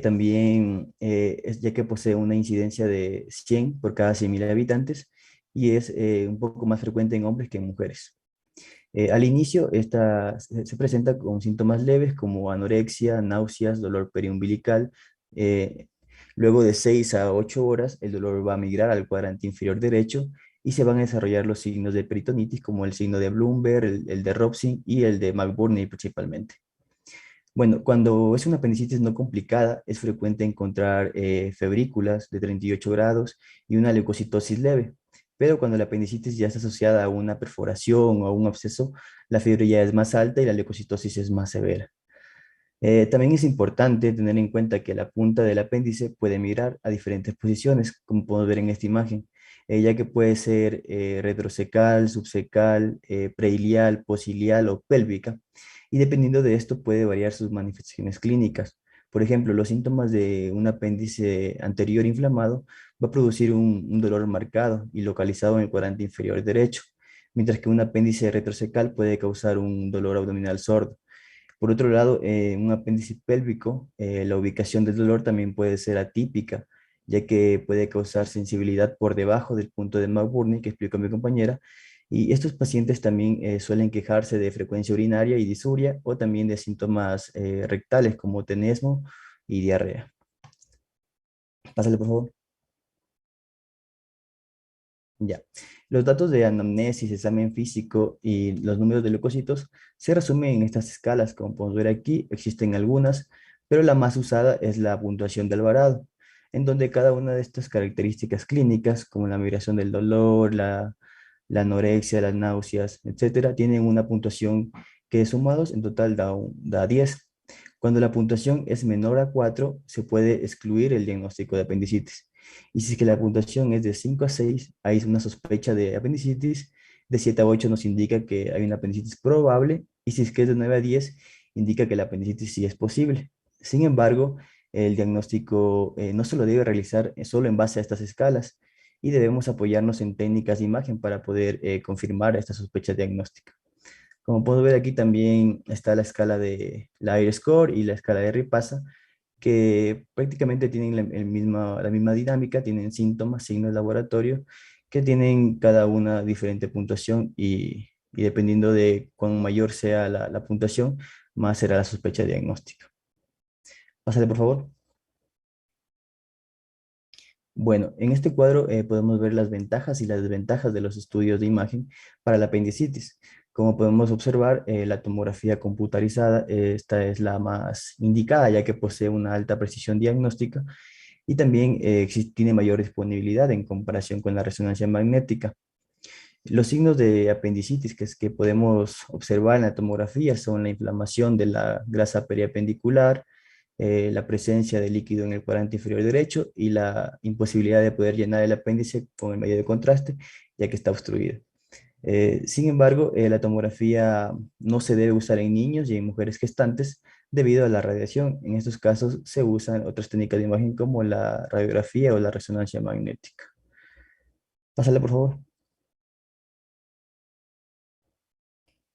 También es ya que posee una incidencia de 100 por cada 100.000 habitantes y es un poco más frecuente en hombres que en mujeres. Al inicio, esta se presenta con síntomas leves como anorexia, náuseas, dolor periumbilical. eh, Luego de 6 a 8 horas, el dolor va a migrar al cuadrante inferior derecho y se van a desarrollar los signos de peritonitis como el signo de Bloomberg, el de Robson y el de McBurney principalmente. Bueno, cuando es una apendicitis no complicada, es frecuente encontrar febrículas de 38 grados y una leucocitosis leve. Pero cuando la apendicitis ya está asociada a una perforación o a un absceso, la fiebre ya es más alta y la leucocitosis es más severa. También es importante tener en cuenta que la punta del apéndice puede migrar a diferentes posiciones, como podemos ver en esta imagen, ya que puede ser retrocecal, subcecal, preilial, posilial o pélvica, y dependiendo de esto puede variar sus manifestaciones clínicas. Por ejemplo, los síntomas de un apéndice anterior inflamado va a producir un dolor marcado y localizado en el cuadrante inferior derecho, mientras que un apéndice retrocecal puede causar un dolor abdominal sordo. Por otro lado, en un apéndice pélvico, la ubicación del dolor también puede ser atípica, ya que puede causar sensibilidad por debajo del punto de McBurney, que explicó mi compañera, y estos pacientes también suelen quejarse de frecuencia urinaria y disuria, o también de síntomas rectales como tenesmo y diarrea. Pásale, por favor. Ya. Los datos de anamnesis, examen físico y los números de leucocitos se resumen en estas escalas. Como podemos ver aquí, existen algunas, pero la más usada es la puntuación de Alvarado, en donde cada una de estas características clínicas, como la migración del dolor, la anorexia, las náuseas, etcétera, tienen una puntuación que sumados en total da 10. Cuando la puntuación es menor a 4, se puede excluir el diagnóstico de apendicitis. Y si es que la puntuación es de 5 a 6, hay una sospecha de apendicitis. De 7 a 8 nos indica que hay una apendicitis probable. Y si es que es de 9 a 10, indica que la apendicitis sí es posible. Sin embargo, el diagnóstico no se lo debe realizar solo en base a estas escalas y debemos apoyarnos en técnicas de imagen para poder confirmar esta sospecha diagnóstica. Como puedo ver aquí también está la escala de la Air Score y la escala de Ripasa, que prácticamente tienen la misma dinámica, tienen síntomas, signos de laboratorio, que tienen cada una diferente puntuación y dependiendo de cuán mayor sea la puntuación, más será la sospecha diagnóstica. Pásale, por favor. Bueno, en este cuadro podemos ver las ventajas y las desventajas de los estudios de imagen para la apendicitis. Como podemos observar, la tomografía computarizada, esta es la más indicada ya que posee una alta precisión diagnóstica y también tiene mayor disponibilidad en comparación con la resonancia magnética. Los signos de apendicitis que podemos observar en la tomografía son la inflamación de la grasa periapendicular, la presencia de líquido en el cuadrante inferior derecho y la imposibilidad de poder llenar el apéndice con el medio de contraste, ya que está obstruido. Sin embargo, la tomografía no se debe usar en niños y en mujeres gestantes debido a la radiación. En estos casos se usan otras técnicas de imagen como la radiografía o la resonancia magnética. Pásale, por favor.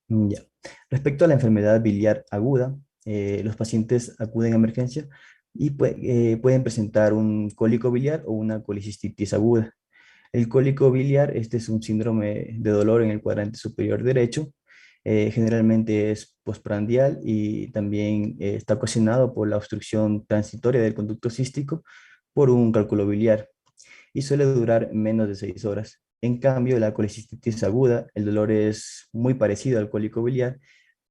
Ya. Respecto a la enfermedad biliar aguda, los pacientes acuden a emergencia y pueden presentar un cólico biliar o una colicistitis aguda. El cólico biliar, este es un síndrome de dolor en el cuadrante superior derecho. Generalmente es postprandial y también está ocasionado por la obstrucción transitoria del conducto cístico por un cálculo biliar y suele durar menos de 6 horas. En cambio, la colicistitis aguda, el dolor es muy parecido al cólico biliar,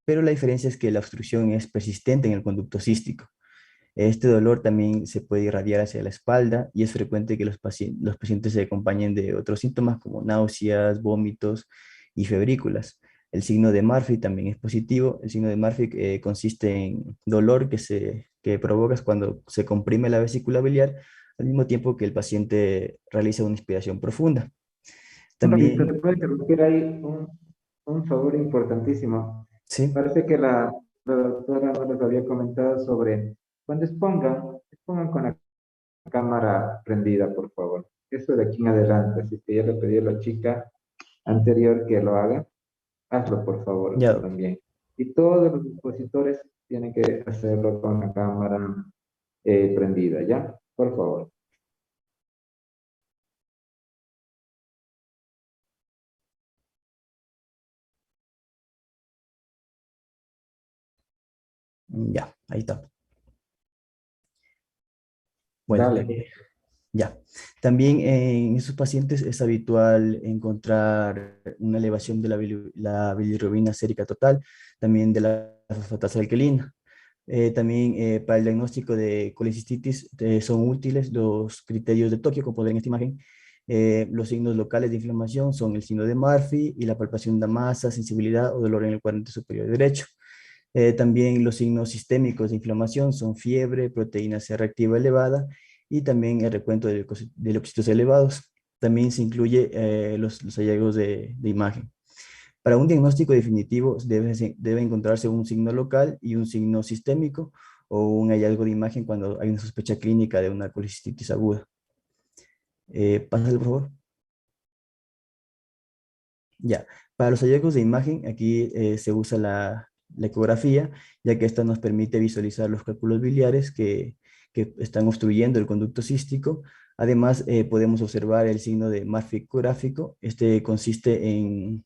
pero la diferencia es que la obstrucción es persistente en el conducto cístico. Este dolor también se puede irradiar hacia la espalda y es frecuente que los pacientes se acompañen de otros síntomas como náuseas, vómitos y febrículas. El signo de Murphy también es positivo. El signo de Murphy consiste en dolor que provocas cuando se comprime la vesícula biliar al mismo tiempo que el paciente realiza una inspiración profunda. Jorgito, También, te puedo interrumpir ahí un favor importantísimo. sí, Parece que la doctora no les había comentado sobre cuando expongan con la cámara prendida, por favor. Eso de aquí en adelante, así que ya le pedí a la chica anterior que lo haga, hazlo por favor ya, tú también. Y todos los expositores tienen que hacerlo con la cámara prendida, ¿ya? Por favor. ya, ahí está. Bueno, Dale. ya. También en esos pacientes es habitual encontrar una elevación de la bilirrubina sérica total, también de la fosfatasa alquilina. También para el diagnóstico de colecistitis son útiles los criterios de Tokio, como pueden ver en esta imagen. Los signos locales de inflamación son el signo de Murphy y la palpación de masa, sensibilidad o dolor en el cuadrante superior derecho. También los signos sistémicos de inflamación son fiebre, proteína C reactiva elevada y también el recuento de leucocitos elevados. También se incluye los hallazgos de imagen. Para un diagnóstico definitivo debe encontrarse un signo local y un signo sistémico o un hallazgo de imagen cuando hay una sospecha clínica de una colecistitis aguda. Pásale, por favor. Ya, para los hallazgos de imagen, aquí se usa la ecografía, ya que esta nos permite visualizar los cálculos biliares que están obstruyendo el conducto cístico. Además, podemos observar el signo de Murphy ecográfico. Este consiste en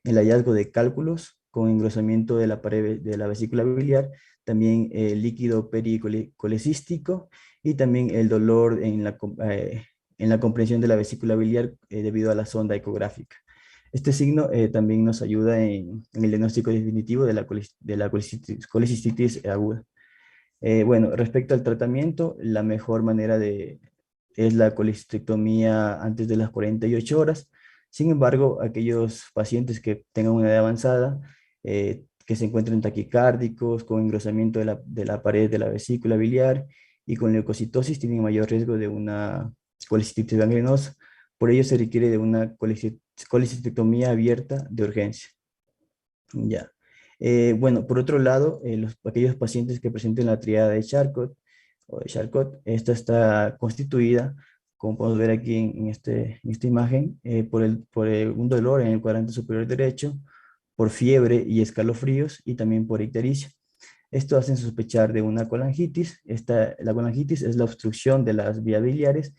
el hallazgo de cálculos con engrosamiento de la pared de la vesícula biliar, también el líquido pericolecístico y también el dolor en la comprensión de la vesícula biliar debido a la sonda ecográfica. Este signo también nos ayuda en el diagnóstico definitivo de la colecistitis aguda. Bueno, respecto al tratamiento, la mejor manera es la colecistectomía antes de las 48 horas. Sin embargo, aquellos pacientes que tengan una edad avanzada, que se encuentren taquicárdicos, con engrosamiento de la pared de la vesícula biliar y con leucocitosis, tienen mayor riesgo de una colecistitis gangrenosa. Por ello se requiere de una colecistectomía abierta de urgencia. Ya. Bueno, por otro lado, aquellos pacientes que presenten la triada de Charcot o de Charcot, esta está constituida, como podemos ver aquí en esta imagen, un dolor en el cuadrante superior derecho, por fiebre y escalofríos y también por ictericia. Esto hace sospechar de una colangitis. La colangitis es la obstrucción de las vías biliares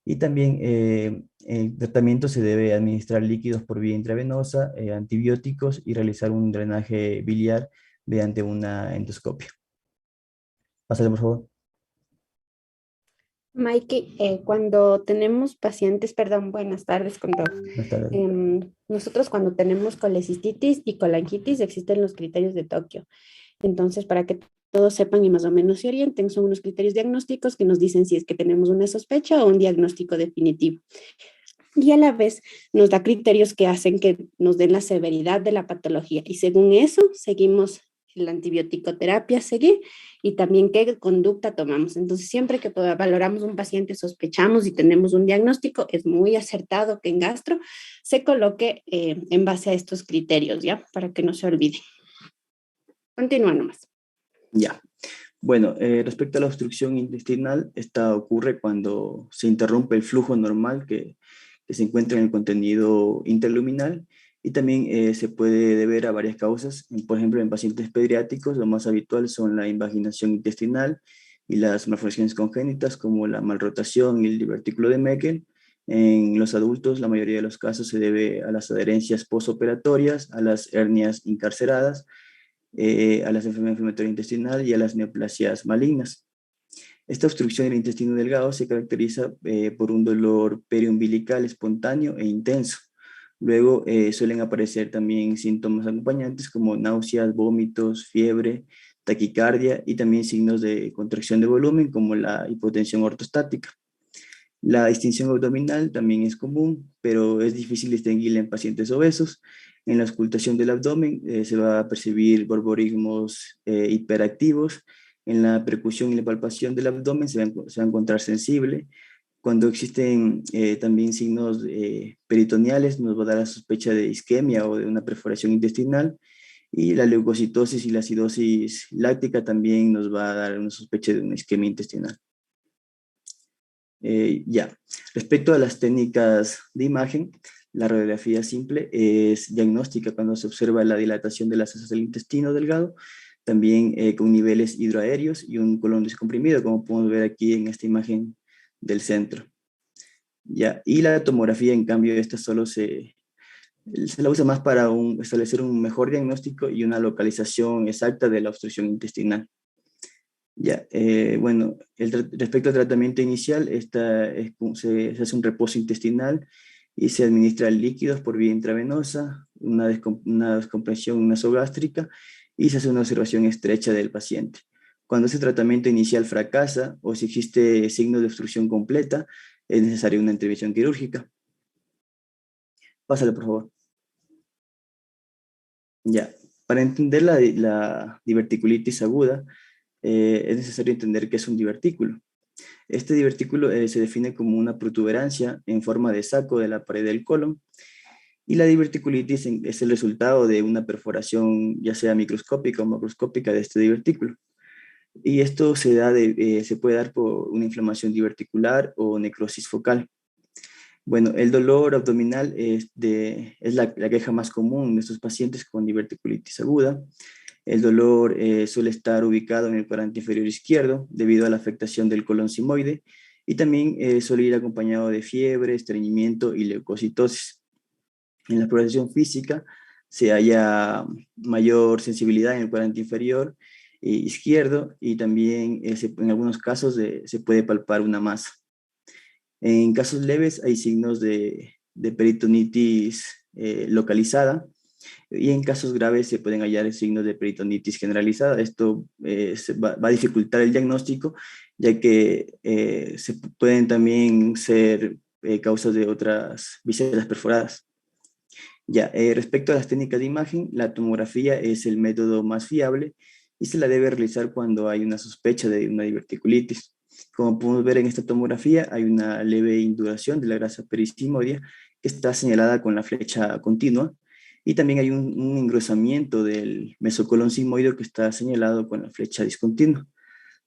y también el tratamiento se debe administrar líquidos por vía intravenosa, antibióticos y realizar un drenaje biliar mediante una endoscopia. Pásale, por favor. Mikey, cuando tenemos pacientes, perdón, buenas tardes con todos. Buenas tardes. Nosotros cuando tenemos colecistitis y colangitis existen los criterios de Tokio. Entonces, para que todos sepan y más o menos se orienten, son unos criterios diagnósticos que nos dicen si es que tenemos una sospecha o un diagnóstico definitivo. Y a la vez nos da criterios que hacen que nos den la severidad de la patología. Y según eso, seguimos la antibiótico-terapia seguir y también qué conducta tomamos. Entonces, siempre que valoramos un paciente, sospechamos y tenemos un diagnóstico, es muy acertado que en gastro se coloque en base a estos criterios, ¿ya? Para que no se olviden. Continúa nomás. Ya. Bueno, respecto a la obstrucción intestinal, esta ocurre cuando se interrumpe el flujo normal que se encuentra en el contenido interluminal y también se puede deber a varias causas. Por ejemplo, en pacientes pediátricos, lo más habitual son la invaginación intestinal y las malformaciones congénitas como la malrotación y el divertículo de Meckel. En los adultos, la mayoría de los casos se debe a las adherencias postoperatorias, a las hernias encarceradas, a las enfermedades inflamatorias intestinal y a las neoplasias malignas. Esta obstrucción del intestino delgado se caracteriza por un dolor periumbilical espontáneo e intenso. Luego suelen aparecer también síntomas acompañantes como náuseas, vómitos, fiebre, taquicardia y también signos de contracción de volumen como la hipotensión ortostática. La distinción abdominal también es común, pero es difícil distinguirla en pacientes obesos. En la auscultación del abdomen se va a percibir borborismos hiperactivos. En la percusión y la palpación del abdomen se va a encontrar sensible. Cuando existen también signos peritoneales, nos va a dar la sospecha de isquemia o de una perforación intestinal. Y la leucocitosis y la acidosis láctica también nos va a dar una sospecha de una isquemia intestinal. Ya, respecto a las técnicas de imagen, la radiografía simple es diagnóstica cuando se observa la dilatación de las heces del intestino delgado, también con niveles hidroaéreos y un colon descomprimido, como podemos ver aquí en esta imagen del centro. Ya, y la tomografía, en cambio, esta solo se la usa más para establecer un mejor diagnóstico y una localización exacta de la obstrucción intestinal. Ya, bueno, respecto al tratamiento inicial, se hace un reposo intestinal y se administran líquidos por vía intravenosa, una descompresión nasogástrica y se hace una observación estrecha del paciente. Cuando ese tratamiento inicial fracasa o si existe signo de obstrucción completa, es necesaria una intervención quirúrgica. Pásale, por favor. Ya, para entender la diverticulitis aguda, es necesario entender qué es un divertículo. Este divertículo se define como una protuberancia en forma de saco de la pared del colon, y la diverticulitis es el resultado de una perforación ya sea microscópica o macroscópica de este divertículo. Y esto se puede dar por una inflamación diverticular o necrosis focal. Bueno, el dolor abdominal es la queja más común de estos pacientes con diverticulitis aguda. El dolor suele estar ubicado en el cuadrante inferior izquierdo debido a la afectación del colon sigmoide y también suele ir acompañado de fiebre, estreñimiento y leucocitosis. En la exploración física se halla mayor sensibilidad en el cuadrante inferior izquierdo y también en algunos casos se puede palpar una masa. En casos leves hay signos de peritonitis localizada, y en casos graves se pueden hallar signos de peritonitis generalizada. Esto va a dificultar el diagnóstico, ya que se pueden también ser causas de otras vísceras perforadas. Ya, respecto a las técnicas de imagen, la tomografía es el método más fiable y se la debe realizar cuando hay una sospecha de una diverticulitis. Como podemos ver en esta tomografía, hay una leve induración de la grasa perisigmoidea que está señalada con la flecha continua, y también hay un engrosamiento del mesocolon sigmoideo que está señalado con la flecha discontinua.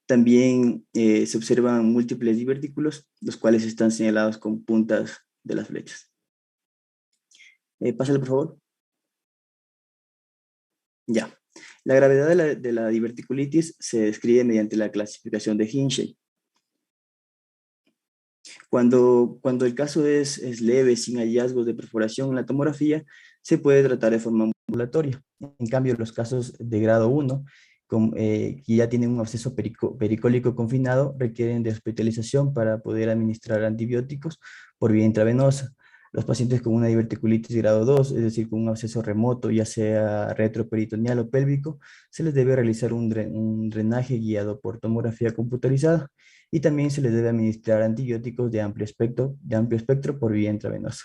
También se observan múltiples divertículos, los cuales están señalados con puntas de las flechas. Pásale, por favor. Ya. La gravedad de la diverticulitis se describe mediante la clasificación de Hinchey. Cuando el caso es leve, sin hallazgos de perforación en la tomografía, se puede tratar de forma ambulatoria. En cambio, los casos de grado 1, que ya tienen un absceso pericólico confinado, requieren de hospitalización para poder administrar antibióticos por vía intravenosa. Los pacientes con una diverticulitis grado 2, es decir, con un absceso remoto, ya sea retroperitoneal o pélvico, se les debe realizar un drenaje guiado por tomografía computarizada, y también se les debe administrar antibióticos de amplio espectro por vía intravenosa.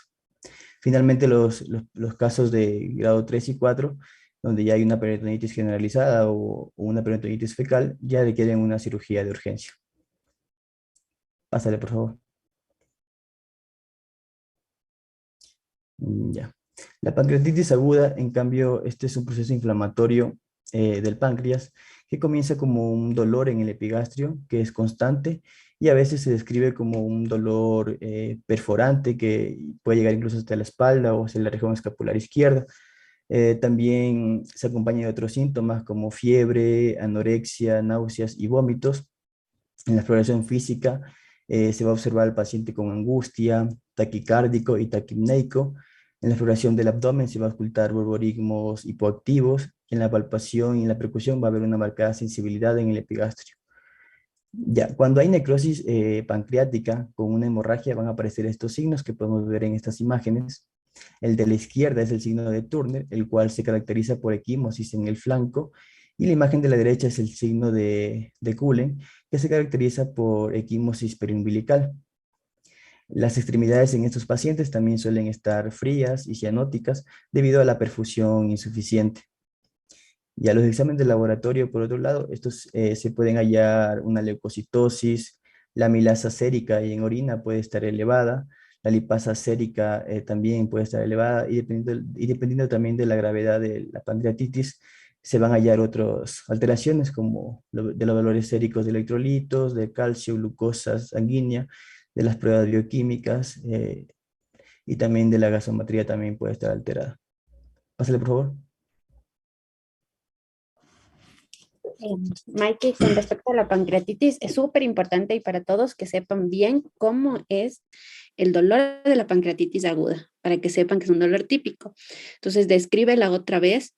Finalmente, los casos de grado 3 y 4, donde ya hay una peritonitis generalizada o una peritonitis fecal, ya requieren una cirugía de urgencia. Pásale, por favor. Ya. La pancreatitis aguda, en cambio, este es un proceso inflamatorio del páncreas que comienza como un dolor en el epigastrio, que es constante, y a veces se describe como un dolor perforante que puede llegar incluso hasta la espalda o hacia la región escapular izquierda. También se acompaña de otros síntomas como fiebre, anorexia, náuseas y vómitos. En la exploración física se va a observar al paciente con angustia, taquicárdico y taquipneico. En la exploración del abdomen se va a ocultar borborismos hipoactivos. En la palpación y en la percusión va a haber una marcada sensibilidad en el epigastrio. Ya, cuando hay necrosis pancreática con una hemorragia van a aparecer estos signos que podemos ver en estas imágenes. El de la izquierda es el signo de Turner, el cual se caracteriza por equimosis en el flanco, Y la imagen de la derecha es el signo de Cullen, que se caracteriza por equimosis periumbilical. Las extremidades en estos pacientes también suelen estar frías y cianóticas debido a la perfusión insuficiente. Y a los exámenes de laboratorio, por otro lado, estos se pueden hallar una leucocitosis, la amilasa sérica y en orina puede estar elevada, la lipasa sérica también puede estar elevada y dependiendo también de la gravedad de la pancreatitis, se van a hallar otras alteraciones como de los valores séricos de electrolitos, de calcio, glucosa sanguínea, de las pruebas bioquímicas y también de la gasometría también puede estar alterada. Pásale, por favor. Mikey, con respecto a la pancreatitis, es súper importante y para todos que sepan bien cómo es el dolor de la pancreatitis aguda, para que sepan que es un dolor típico. Entonces, descríbela otra vez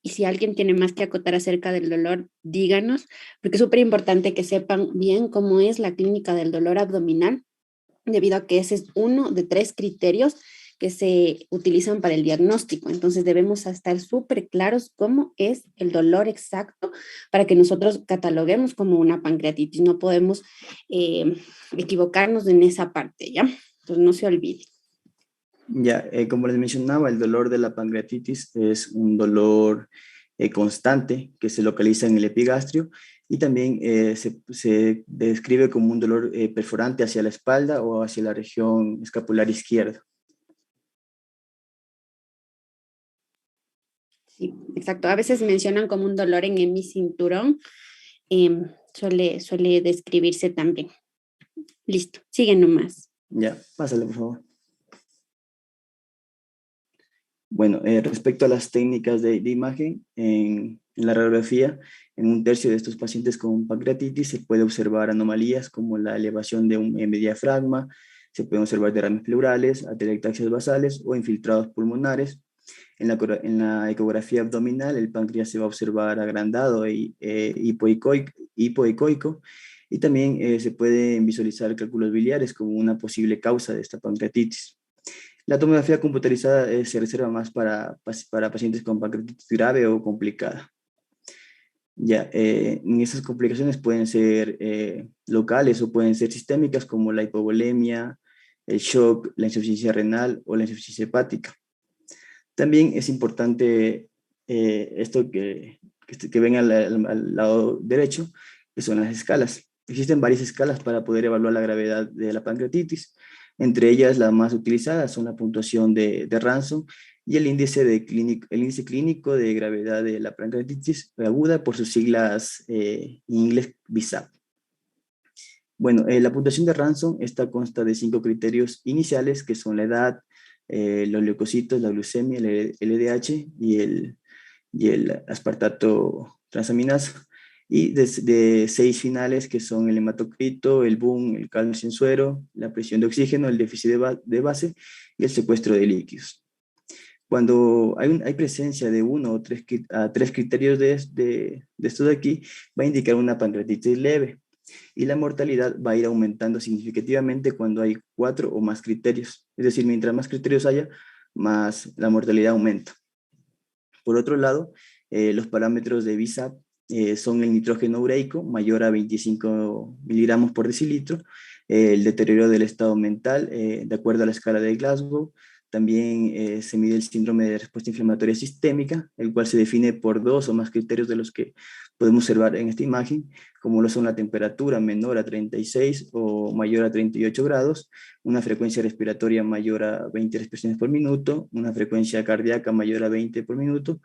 y si alguien tiene más que acotar acerca del dolor, díganos, porque es súper importante que sepan bien cómo es la clínica del dolor abdominal, debido a que ese es uno de 3 criterios que se utilizan para el diagnóstico. Entonces debemos estar súper claros cómo es el dolor exacto para que nosotros cataloguemos como una pancreatitis. No podemos equivocarnos en esa parte, ¿ya? Entonces no se olvide. Ya, como les mencionaba, el dolor de la pancreatitis es un dolor constante que se localiza en el epigastrio y también se describe como un dolor perforante hacia la espalda o hacia la región escapular izquierda. Sí, exacto. A veces mencionan como un dolor en hemicinturón. Suele describirse también. Listo, sigue nomás. Ya, pásale, por favor. Bueno, respecto a las técnicas de imagen, en la radiografía, en un tercio de estos pacientes con pancreatitis se puede observar anomalías como la elevación de un diafragma, se pueden observar derrames pleurales, atelectaxias basales o infiltrados pulmonares. En la ecografía abdominal, el páncreas se va a observar agrandado y hipoecoico, y también se pueden visualizar cálculos biliares como una posible causa de esta pancreatitis. La tomografía computarizada se reserva más para pacientes con pancreatitis grave o complicada. Ya, en esas complicaciones pueden ser locales o pueden ser sistémicas como la hipovolemia, el shock, la insuficiencia renal o la insuficiencia hepática. También es importante esto que ven al lado derecho, que son las escalas. Existen varias escalas para poder evaluar la gravedad de la pancreatitis. Entre ellas, las más utilizadas son la puntuación de Ranson y el índice clínico de gravedad de la pancreatitis aguda, por sus siglas en inglés BISAP. Bueno, la puntuación de Ranson, esta consta de 5 criterios iniciales, que son la edad, los leucocitos, la glucemia, el LDH y el aspartato transaminasa, y de 6 finales, que son el hematocrito, el BUN, el calcio en suero, la presión de oxígeno, el déficit de base y el secuestro de líquidos. Cuando hay presencia de 1 o 3 criterios de estos de aquí, va a indicar una pancreatitis leve, y la mortalidad va a ir aumentando significativamente cuando hay 4 o más criterios. Es decir, mientras más criterios haya, más la mortalidad aumenta. Por otro lado, los parámetros de BISAP son el nitrógeno ureico, mayor a 25 miligramos por decilitro, el deterioro del estado mental, de acuerdo a la escala de Glasgow. También se mide el síndrome de respuesta inflamatoria sistémica, el cual se define por 2 o más criterios de los que podemos observar en esta imagen, como lo son la temperatura menor a 36 o mayor a 38 grados, una frecuencia respiratoria mayor a 20 respiraciones por minuto, una frecuencia cardíaca mayor a 20 por minuto,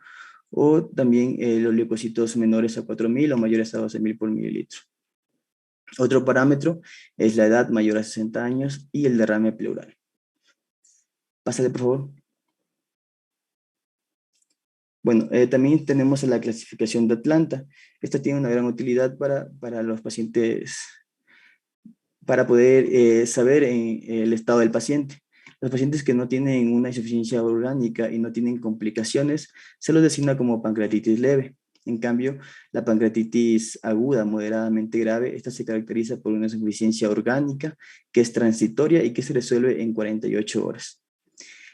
o también los leucocitos menores a 4.000 o mayores a 12.000 por mililitro. Otro parámetro es la edad mayor a 60 años y el derrame pleural. Pásale, por favor. Bueno, también tenemos la clasificación de Atlanta. Esta tiene una gran utilidad para los pacientes, para poder saber el estado del paciente. Los pacientes que no tienen una insuficiencia orgánica y no tienen complicaciones, se los designa como pancreatitis leve. En cambio, la pancreatitis aguda, moderadamente grave, esta se caracteriza por una insuficiencia orgánica que es transitoria y que se resuelve en 48 horas.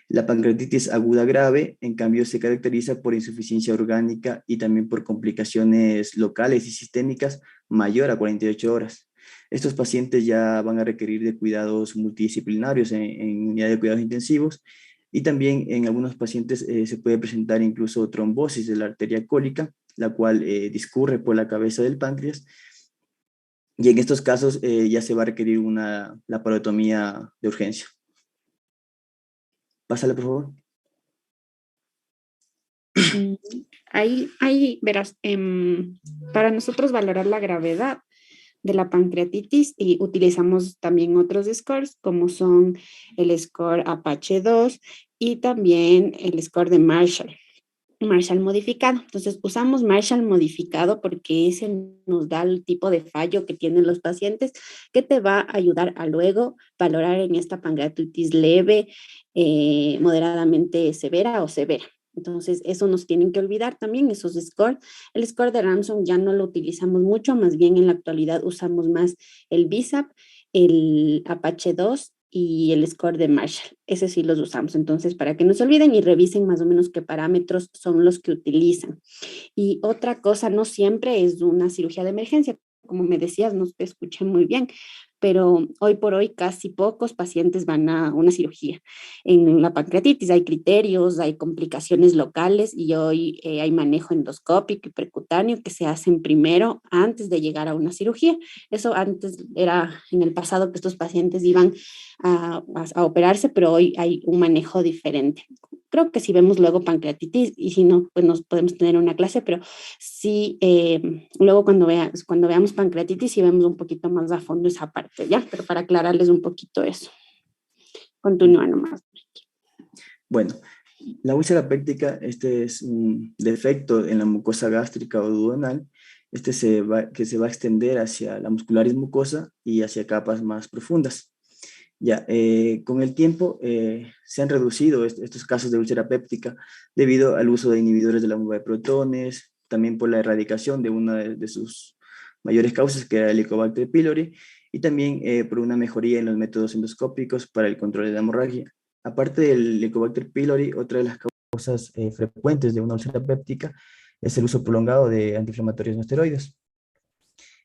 La pancreatitis aguda grave, en cambio, se caracteriza por insuficiencia orgánica y también por complicaciones locales y sistémicas mayor a 48 horas. Estos pacientes ya van a requerir de cuidados multidisciplinarios en unidad de cuidados intensivos, y también en algunos pacientes se puede presentar incluso trombosis de la arteria cólica, la cual discurre por la cabeza del páncreas, y en estos casos ya se va a requerir una laparotomía de urgencia. Pásale, por favor. Ahí verás, para nosotros valorar la gravedad de la pancreatitis y utilizamos también otros scores como son el score Apache 2 y también el score de Marshall modificado. Entonces usamos Marshall modificado porque ese nos da el tipo de fallo que tienen los pacientes que te va a ayudar a luego valorar en esta pancreatitis leve, moderadamente severa o severa. Entonces, eso nos tienen que olvidar también, esos scores. El score de Ramson ya no lo utilizamos mucho, más bien en la actualidad usamos más el BISAP, el Apache 2 y el score de Marshall. Ese sí los usamos. Entonces, para que no se olviden y revisen más o menos qué parámetros son los que utilizan. Y otra cosa, no siempre es una cirugía de emergencia. Como me decías, no te escuché muy bien, pero hoy por hoy casi pocos pacientes van a una cirugía. En la pancreatitis hay criterios, hay complicaciones locales y hoy hay manejo endoscópico y percutáneo que se hacen primero antes de llegar a una cirugía. Eso antes era en el pasado que estos pacientes iban a operarse, pero hoy hay un manejo diferente. Creo que si vemos luego pancreatitis y si no, pues nos podemos tener una clase, pero sí, luego cuando veamos pancreatitis sí vemos un poquito más a fondo esa parte, ¿ya? Pero para aclararles un poquito eso. Continúa nomás. Bueno, la úlcera péptica, este es un defecto en la mucosa gástrica o duodenal, que se va a extender hacia la muscularis mucosa y hacia capas más profundas. Ya, con el tiempo se han reducido estos casos de úlcera péptica debido al uso de inhibidores de la bomba de protones, también por la erradicación de una de sus mayores causas, que era el Helicobacter pylori, y también por una mejoría en los métodos endoscópicos para el control de la hemorragia. Aparte del Helicobacter pylori, otra de las causas frecuentes de una úlcera péptica es el uso prolongado de antiinflamatorios no esteroides.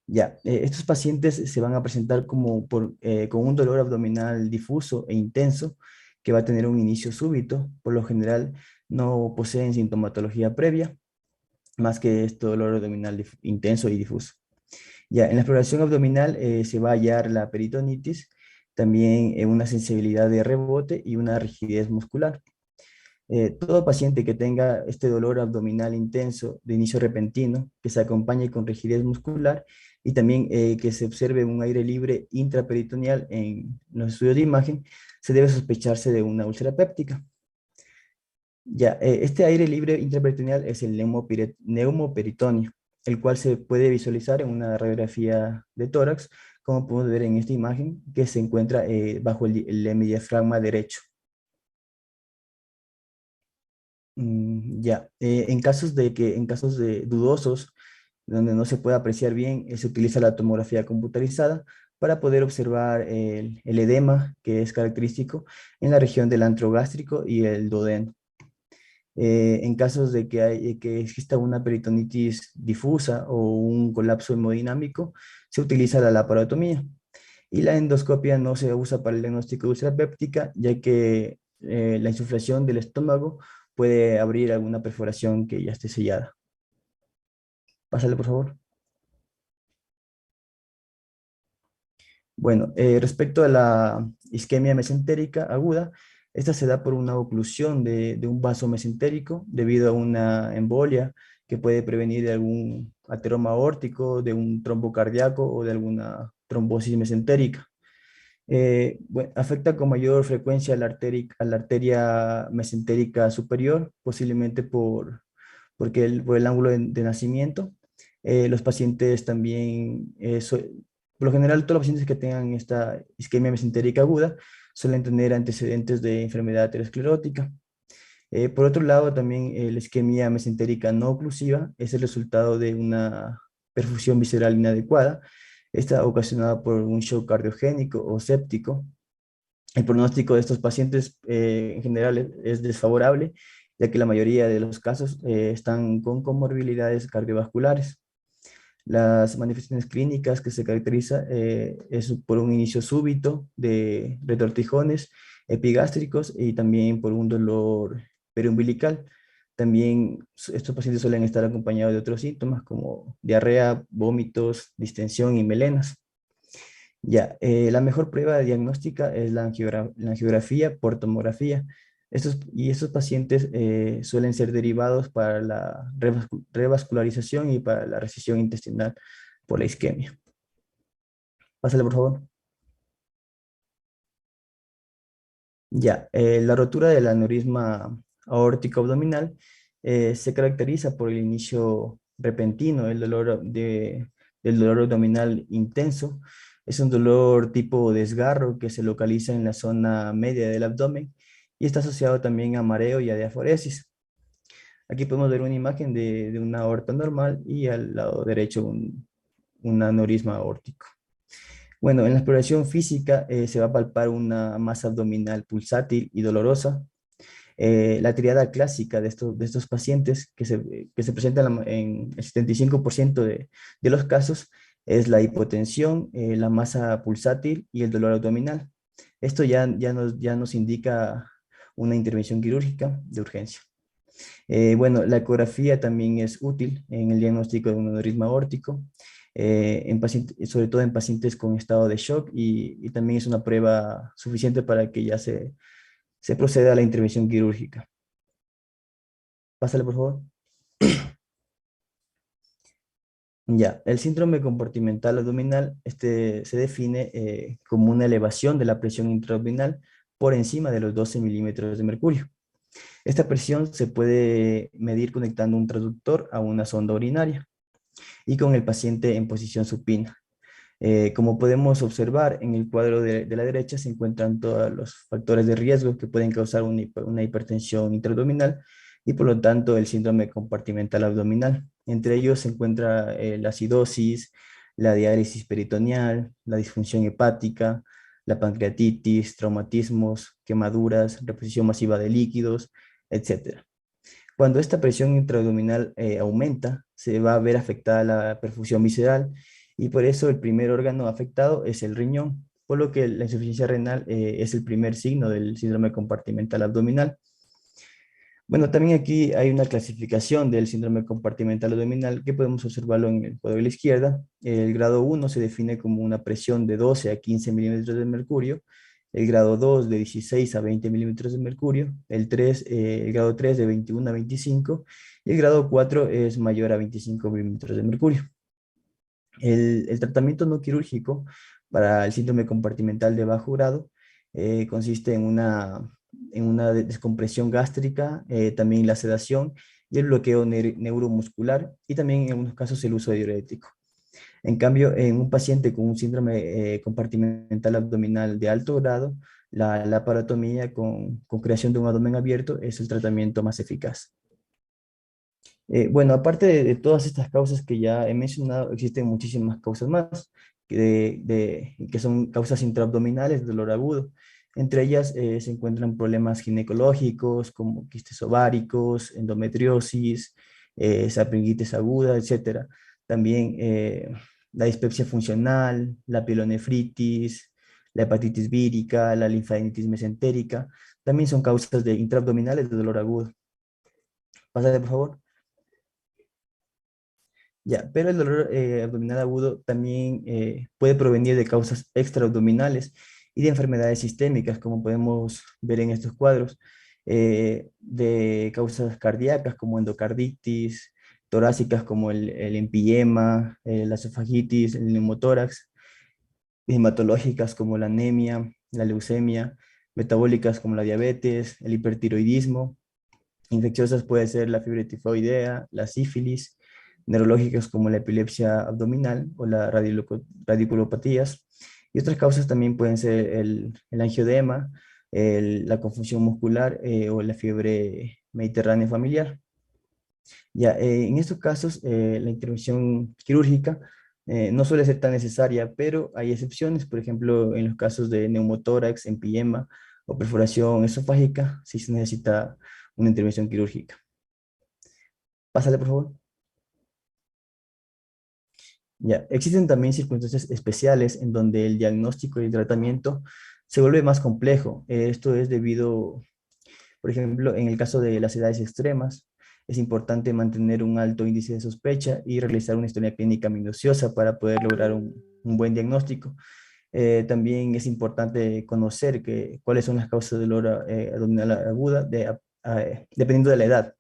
Ya, estos pacientes se van a presentar con un dolor abdominal difuso e intenso que va a tener un inicio súbito. Por lo general no poseen sintomatología previa, más que este dolor abdominal intenso y difuso. Ya, en la exploración abdominal se va a hallar la peritonitis, también una sensibilidad de rebote y una rigidez muscular. Todo paciente que tenga este dolor abdominal intenso de inicio repentino, que se acompañe con rigidez muscular y también que se observe un aire libre intraperitoneal en los estudios de imagen, se debe sospecharse de una úlcera péptica. Ya, este aire libre intraperitoneal es el neumoperitoneo, el cual se puede visualizar en una radiografía de tórax, como podemos ver en esta imagen, que se encuentra bajo el hemidiafragma derecho. Ya, en casos de dudosos, donde no se puede apreciar bien, se utiliza la tomografía computarizada para poder observar el edema que es característico en la región del antro gástrico y el duodeno. En casos de que exista una peritonitis difusa o un colapso hemodinámico, se utiliza la laparotomía. Y la endoscopia no se usa para el diagnóstico de úlcera péptica, ya que la insuflación del estómago puede abrir alguna perforación que ya esté sellada. Pásale, por favor. Bueno, respecto a la isquemia mesentérica aguda, esta se da por una oclusión de un vaso mesentérico debido a una embolia que puede prevenir de algún ateroma aórtico, de un trombo cardíaco o de alguna trombosis mesentérica. Bueno, afecta con mayor frecuencia a la arteria mesentérica superior, posiblemente por el ángulo de nacimiento. Los pacientes también, por lo general, todos los pacientes que tengan esta isquemia mesentérica aguda suelen tener antecedentes de enfermedad aterosclerótica. Por otro lado, también la isquemia mesentérica no oclusiva es el resultado de una perfusión visceral inadecuada. Está ocasionada por un shock cardiogénico o séptico. El pronóstico de estos pacientes en general es desfavorable, ya que la mayoría de los casos están con comorbilidades cardiovasculares. Las manifestaciones clínicas que se caracteriza es por un inicio súbito de retortijones epigástricos y también por un dolor periumbilical. También estos pacientes suelen estar acompañados de otros síntomas como diarrea, vómitos, distensión y melenas. Ya, la mejor prueba diagnóstica es la angiografía por tomografía. Estos pacientes suelen ser derivados para la revascularización y para la resección intestinal por la isquemia. Pásale, por favor. Ya, la rotura del aneurisma aórtico abdominal se caracteriza por el inicio repentino, del dolor abdominal intenso. Es un dolor tipo desgarro que se localiza en la zona media del abdomen y está asociado también a mareo y a diaforesis. Aquí podemos ver una imagen de una aorta normal y al lado derecho un aneurisma aórtico. Bueno, en la exploración física se va a palpar una masa abdominal pulsátil y dolorosa. La triada clásica de estos pacientes que se presentan en el 75% de los casos es la hipotensión, la masa pulsátil y el dolor abdominal. Esto ya nos indica una intervención quirúrgica de urgencia. Bueno, la ecografía también es útil en el diagnóstico de un aneurisma aórtico, sobre todo en pacientes con estado de shock y también es una prueba suficiente para que ya se proceda a la intervención quirúrgica. Pásale, por favor. Ya, el síndrome compartimental abdominal se define como una elevación de la presión intraabdominal por encima de los 12 milímetros de mercurio. Esta presión se puede medir conectando un traductor a una sonda urinaria y con el paciente en posición supina. Como podemos observar, en el cuadro de la derecha se encuentran todos los factores de riesgo que pueden causar una hipertensión intraabdominal y por lo tanto el síndrome compartimental abdominal. Entre ellos se encuentra la acidosis, la diálisis peritoneal, la disfunción hepática, la pancreatitis, traumatismos, quemaduras, reposición masiva de líquidos, etc. Cuando esta presión intraabdominal aumenta, se va a ver afectada la perfusión visceral y por eso el primer órgano afectado es el riñón, por lo que la insuficiencia renal es el primer signo del síndrome compartimental abdominal. Bueno, también aquí hay una clasificación del síndrome compartimental abdominal que podemos observarlo en el cuadro de la izquierda. El grado 1 se define como una presión de 12 a 15 milímetros de mercurio, el grado 2 de 16 a 20 milímetros de mercurio, el grado 3 de 21 a 25 y el grado 4 es mayor a 25 milímetros de mercurio. El tratamiento no quirúrgico para el síndrome compartimental de bajo grado consiste en una descompresión gástrica, también la sedación y el bloqueo neuromuscular y también en algunos casos el uso de diurético. En cambio, en un paciente con un síndrome compartimental abdominal de alto grado, la laparotomía con creación de un abdomen abierto es el tratamiento más eficaz. Bueno, aparte de todas estas causas que ya he mencionado, existen muchísimas causas más que son causas intraabdominales de dolor agudo. Entre ellas se encuentran problemas ginecológicos como quistes ováricos, endometriosis, sarpingitis aguda, etc. También la dispepsia funcional, la pielonefritis, la hepatitis vírica, la linfadenitis mesentérica, también son causas intraabdominales de dolor agudo. Pásale, por favor. Ya, pero el dolor abdominal agudo también puede provenir de causas extraabdominales y de enfermedades sistémicas, como podemos ver en estos cuadros, de causas cardíacas como endocarditis, torácicas como el empiyema, la esofagitis, el neumotórax, hematológicas como la anemia, la leucemia, metabólicas como la diabetes, el hipertiroidismo, infecciosas puede ser la fiebre tifoidea, la sífilis, neurológicas como la epilepsia abdominal o las radiculopatías. Y otras causas también pueden ser el angioedema, la confusión muscular o la fiebre mediterránea familiar. Ya, en estos casos, la intervención quirúrgica No suele ser tan necesaria, pero hay excepciones, por ejemplo, en los casos de neumotórax, empiyema o perforación esofágica, si se necesita una intervención quirúrgica. Pásale, por favor. Ya, existen también circunstancias especiales en donde el diagnóstico y el tratamiento se vuelve más complejo. Esto es debido, por ejemplo, en el caso de las edades extremas, es importante mantener un alto índice de sospecha y realizar una historia clínica minuciosa para poder lograr un buen diagnóstico. También es importante conocer cuáles son las causas del dolor abdominal aguda dependiendo de la edad.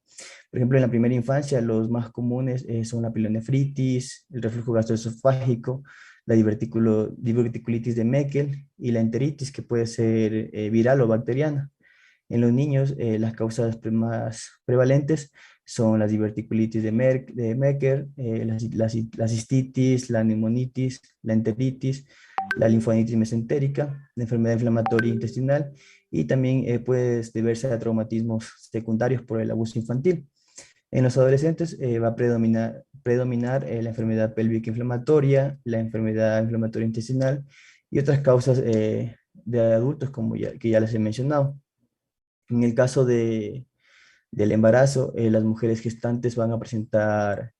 Por ejemplo, en la primera infancia, los más comunes son la pielonefritis, el reflujo gastroesofágico, la diverticulitis de Meckel y la enteritis, que puede ser viral o bacteriana. En los niños, las causas más prevalentes son las diverticulitis de Meckel, la cistitis, la neumonitis, la enteritis, la linfadenitis mesentérica, la enfermedad inflamatoria intestinal y también puede deberse a traumatismos secundarios por el abuso infantil. En los adolescentes va a predominar la enfermedad pélvica inflamatoria, la enfermedad inflamatoria intestinal y otras causas de adultos como que ya les he mencionado. En el caso del embarazo, las mujeres gestantes van a presentar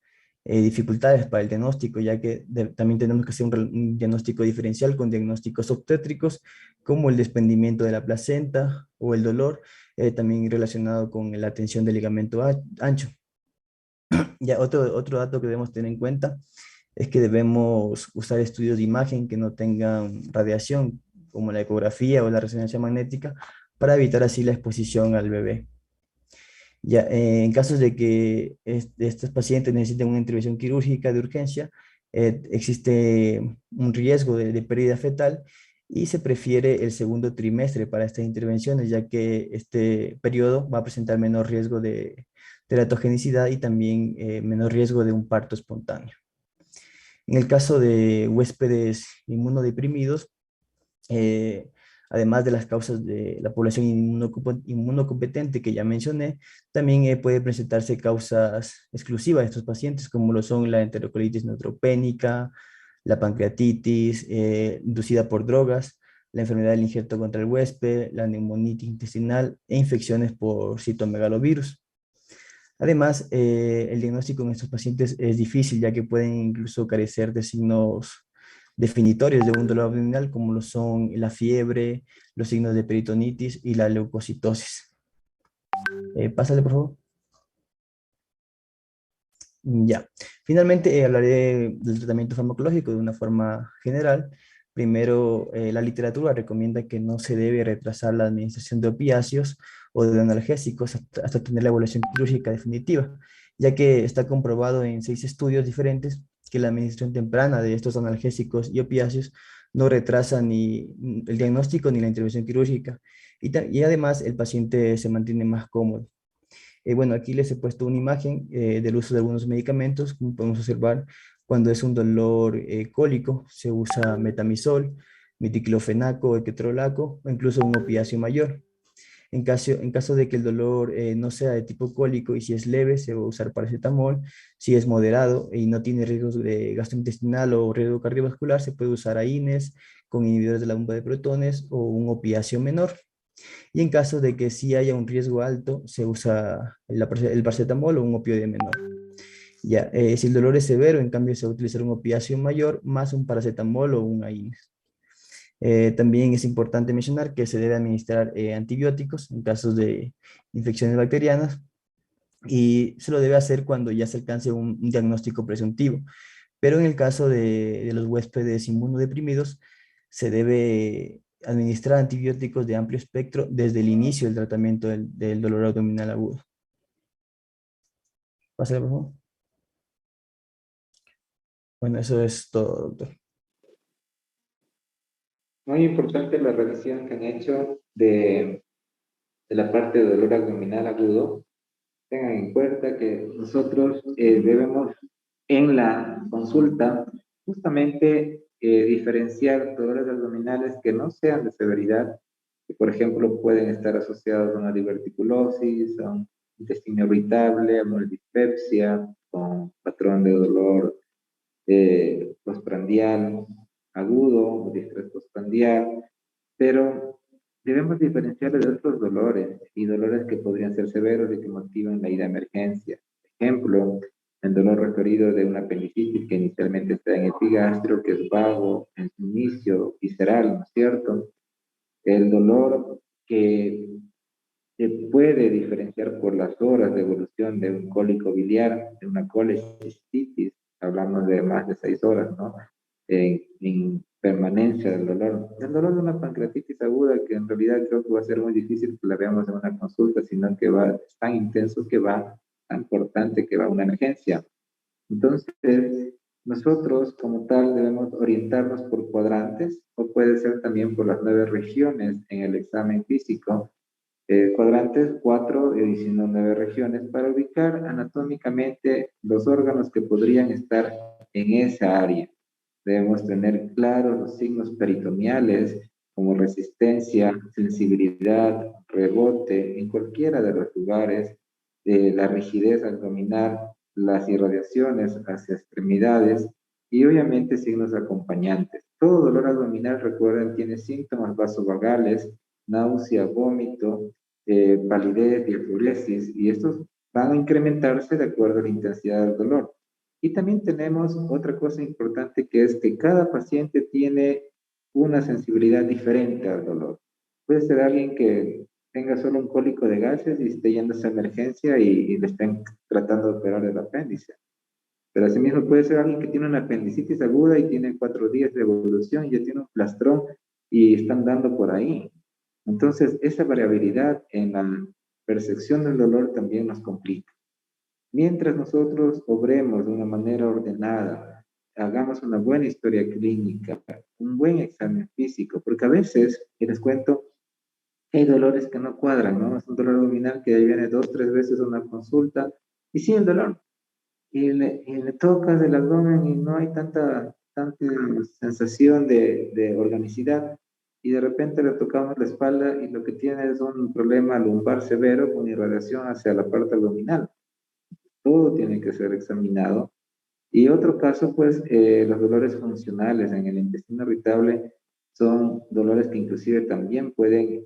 dificultades para el diagnóstico, ya que también tenemos que hacer un diagnóstico diferencial con diagnósticos obstétricos, como el desprendimiento de la placenta o el dolor, también relacionado con la tensión del ligamento ancho. Ya otro dato que debemos tener en cuenta es que debemos usar estudios de imagen que no tengan radiación, como la ecografía o la resonancia magnética, para evitar así la exposición al bebé. Ya, en casos de que estos pacientes necesiten una intervención quirúrgica de urgencia, existe un riesgo de pérdida fetal y se prefiere el segundo trimestre para estas intervenciones, ya que este periodo va a presentar menor riesgo de teratogenicidad y también menor riesgo de un parto espontáneo. En el caso de huéspedes inmunodeprimidos, eh, además de las causas de la población inmunocompetente que ya mencioné, también puede presentarse causas exclusivas de estos pacientes, como lo son la enterocolitis neutropénica, la pancreatitis inducida por drogas, la enfermedad del injerto contra el huésped, la neumonitis intestinal e infecciones por citomegalovirus. Además, el diagnóstico en estos pacientes es difícil, ya que pueden incluso carecer de signos definitorios de un dolor abdominal, como lo son la fiebre, los signos de peritonitis y la leucocitosis. Pásale, por favor. Ya. Finalmente, hablaré del tratamiento farmacológico de una forma general. Primero, la literatura recomienda que no se debe retrasar la administración de opiáceos o de analgésicos hasta tener la evaluación quirúrgica definitiva, ya que está comprobado en 6 estudios diferentes que la administración temprana de estos analgésicos y opiáceos no retrasa ni el diagnóstico ni la intervención quirúrgica. Y además, el paciente se mantiene más cómodo. Bueno, aquí les he puesto una imagen del uso de algunos medicamentos. Como podemos observar, cuando es un dolor cólico, se usa metamizol, meticlofenaco, ketorolaco o incluso un opiáceo mayor. En caso de que el dolor no sea de tipo cólico y si es leve, se va a usar paracetamol. Si es moderado y no tiene riesgos de gastrointestinal o riesgo cardiovascular, se puede usar AINES con inhibidores de la bomba de protones o un opiáceo menor. Y en caso de que sí haya un riesgo alto, se usa el paracetamol o un opioide menor. Ya, si el dolor es severo, en cambio se va a utilizar un opiáceo mayor más un paracetamol o un AINES. También es importante mencionar que se debe administrar antibióticos en casos de infecciones bacterianas y se lo debe hacer cuando ya se alcance un diagnóstico presuntivo. Pero en el caso de los huéspedes inmunodeprimidos, se debe administrar antibióticos de amplio espectro desde el inicio del tratamiento del dolor abdominal agudo. Pásale, por favor. Bueno, eso es todo, doctor. Muy importante la revisión que han hecho de la parte de dolor abdominal agudo. Tengan en cuenta que nosotros debemos en la consulta justamente diferenciar dolores abdominales que no sean de severidad, que por ejemplo pueden estar asociados a una diverticulosis, a un intestino irritable, a una dispepsia, con patrón de dolor postprandial agudo o distrés postprandial, pero debemos diferenciar de otros dolores y dolores que podrían ser severos y que motivan la ida a emergencia. Por ejemplo, el dolor referido de una apendicitis que inicialmente está en epigastrio, que es vago en su inicio, visceral, ¿no es cierto? El dolor que se puede diferenciar por las horas de evolución de un cólico biliar, de una colecistitis, hablamos de más de 6 horas, ¿no? En permanencia del dolor. El dolor de una pancreatitis aguda, que en realidad creo que va a ser muy difícil que la veamos en una consulta, sino que va, es tan intenso que va, tan cortante que va a una emergencia. Entonces, nosotros como tal debemos orientarnos por cuadrantes o puede ser también por las 9 regiones en el examen físico. Cuadrantes 4 de 19 regiones para ubicar anatómicamente los órganos que podrían estar en esa área. Debemos tener claros los signos peritoneales como resistencia, sensibilidad, rebote en cualquiera de los lugares, la rigidez abdominal, las irradiaciones hacia extremidades y obviamente signos acompañantes. Todo dolor abdominal, recuerden, tiene síntomas vasovagales, náusea, vómito, palidez, diafuresis, y estos van a incrementarse de acuerdo a la intensidad del dolor. Y también tenemos otra cosa importante que es que cada paciente tiene una sensibilidad diferente al dolor. Puede ser alguien que tenga solo un cólico de gases y esté yendo a esa emergencia y le estén tratando de operar el apéndice. Pero asimismo puede ser alguien que tiene una apendicitis aguda y tiene 4 días de evolución y ya tiene un plastrón y están dando por ahí. Entonces, esa variabilidad en la percepción del dolor también nos complica. Mientras nosotros obremos de una manera ordenada, hagamos una buena historia clínica, un buen examen físico, porque a veces, y les cuento, hay dolores que no cuadran, ¿no? Es un dolor abdominal que ahí viene 2, 3 veces a una consulta y sí el dolor. Y le tocas el abdomen y no hay tanta sensación de organicidad. Y de repente le tocamos la espalda y lo que tiene es un problema lumbar severo con irradiación hacia la parte abdominal. Todo tiene que ser examinado. Y otro caso, pues, los dolores funcionales en el intestino irritable son dolores que inclusive también pueden,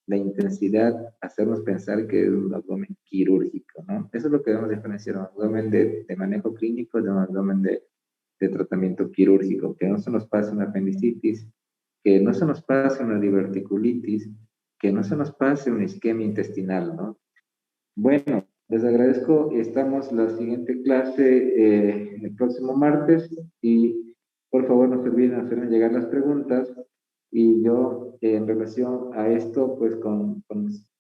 la intensidad, hacernos pensar que es un abdomen quirúrgico, ¿no? Eso es lo que debemos diferenciar, un abdomen de manejo clínico de un abdomen de tratamiento quirúrgico, que no se nos pase una apendicitis, que no se nos pase una diverticulitis, que no se nos pase una isquemia intestinal, ¿no? Bueno, les agradezco. Estamos la siguiente clase el próximo martes y por favor no se olviden de hacerme llegar las preguntas y yo en relación a esto, pues con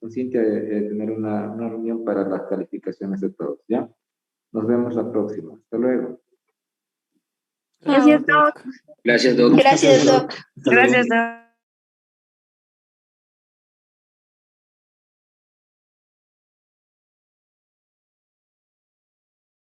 Cintia tener una reunión para las calificaciones de todos, ¿ya? Nos vemos la próxima. Hasta luego. Gracias, Doc. Gracias, Doc. Gracias, Doc. Hasta luego. Gracias, Doc.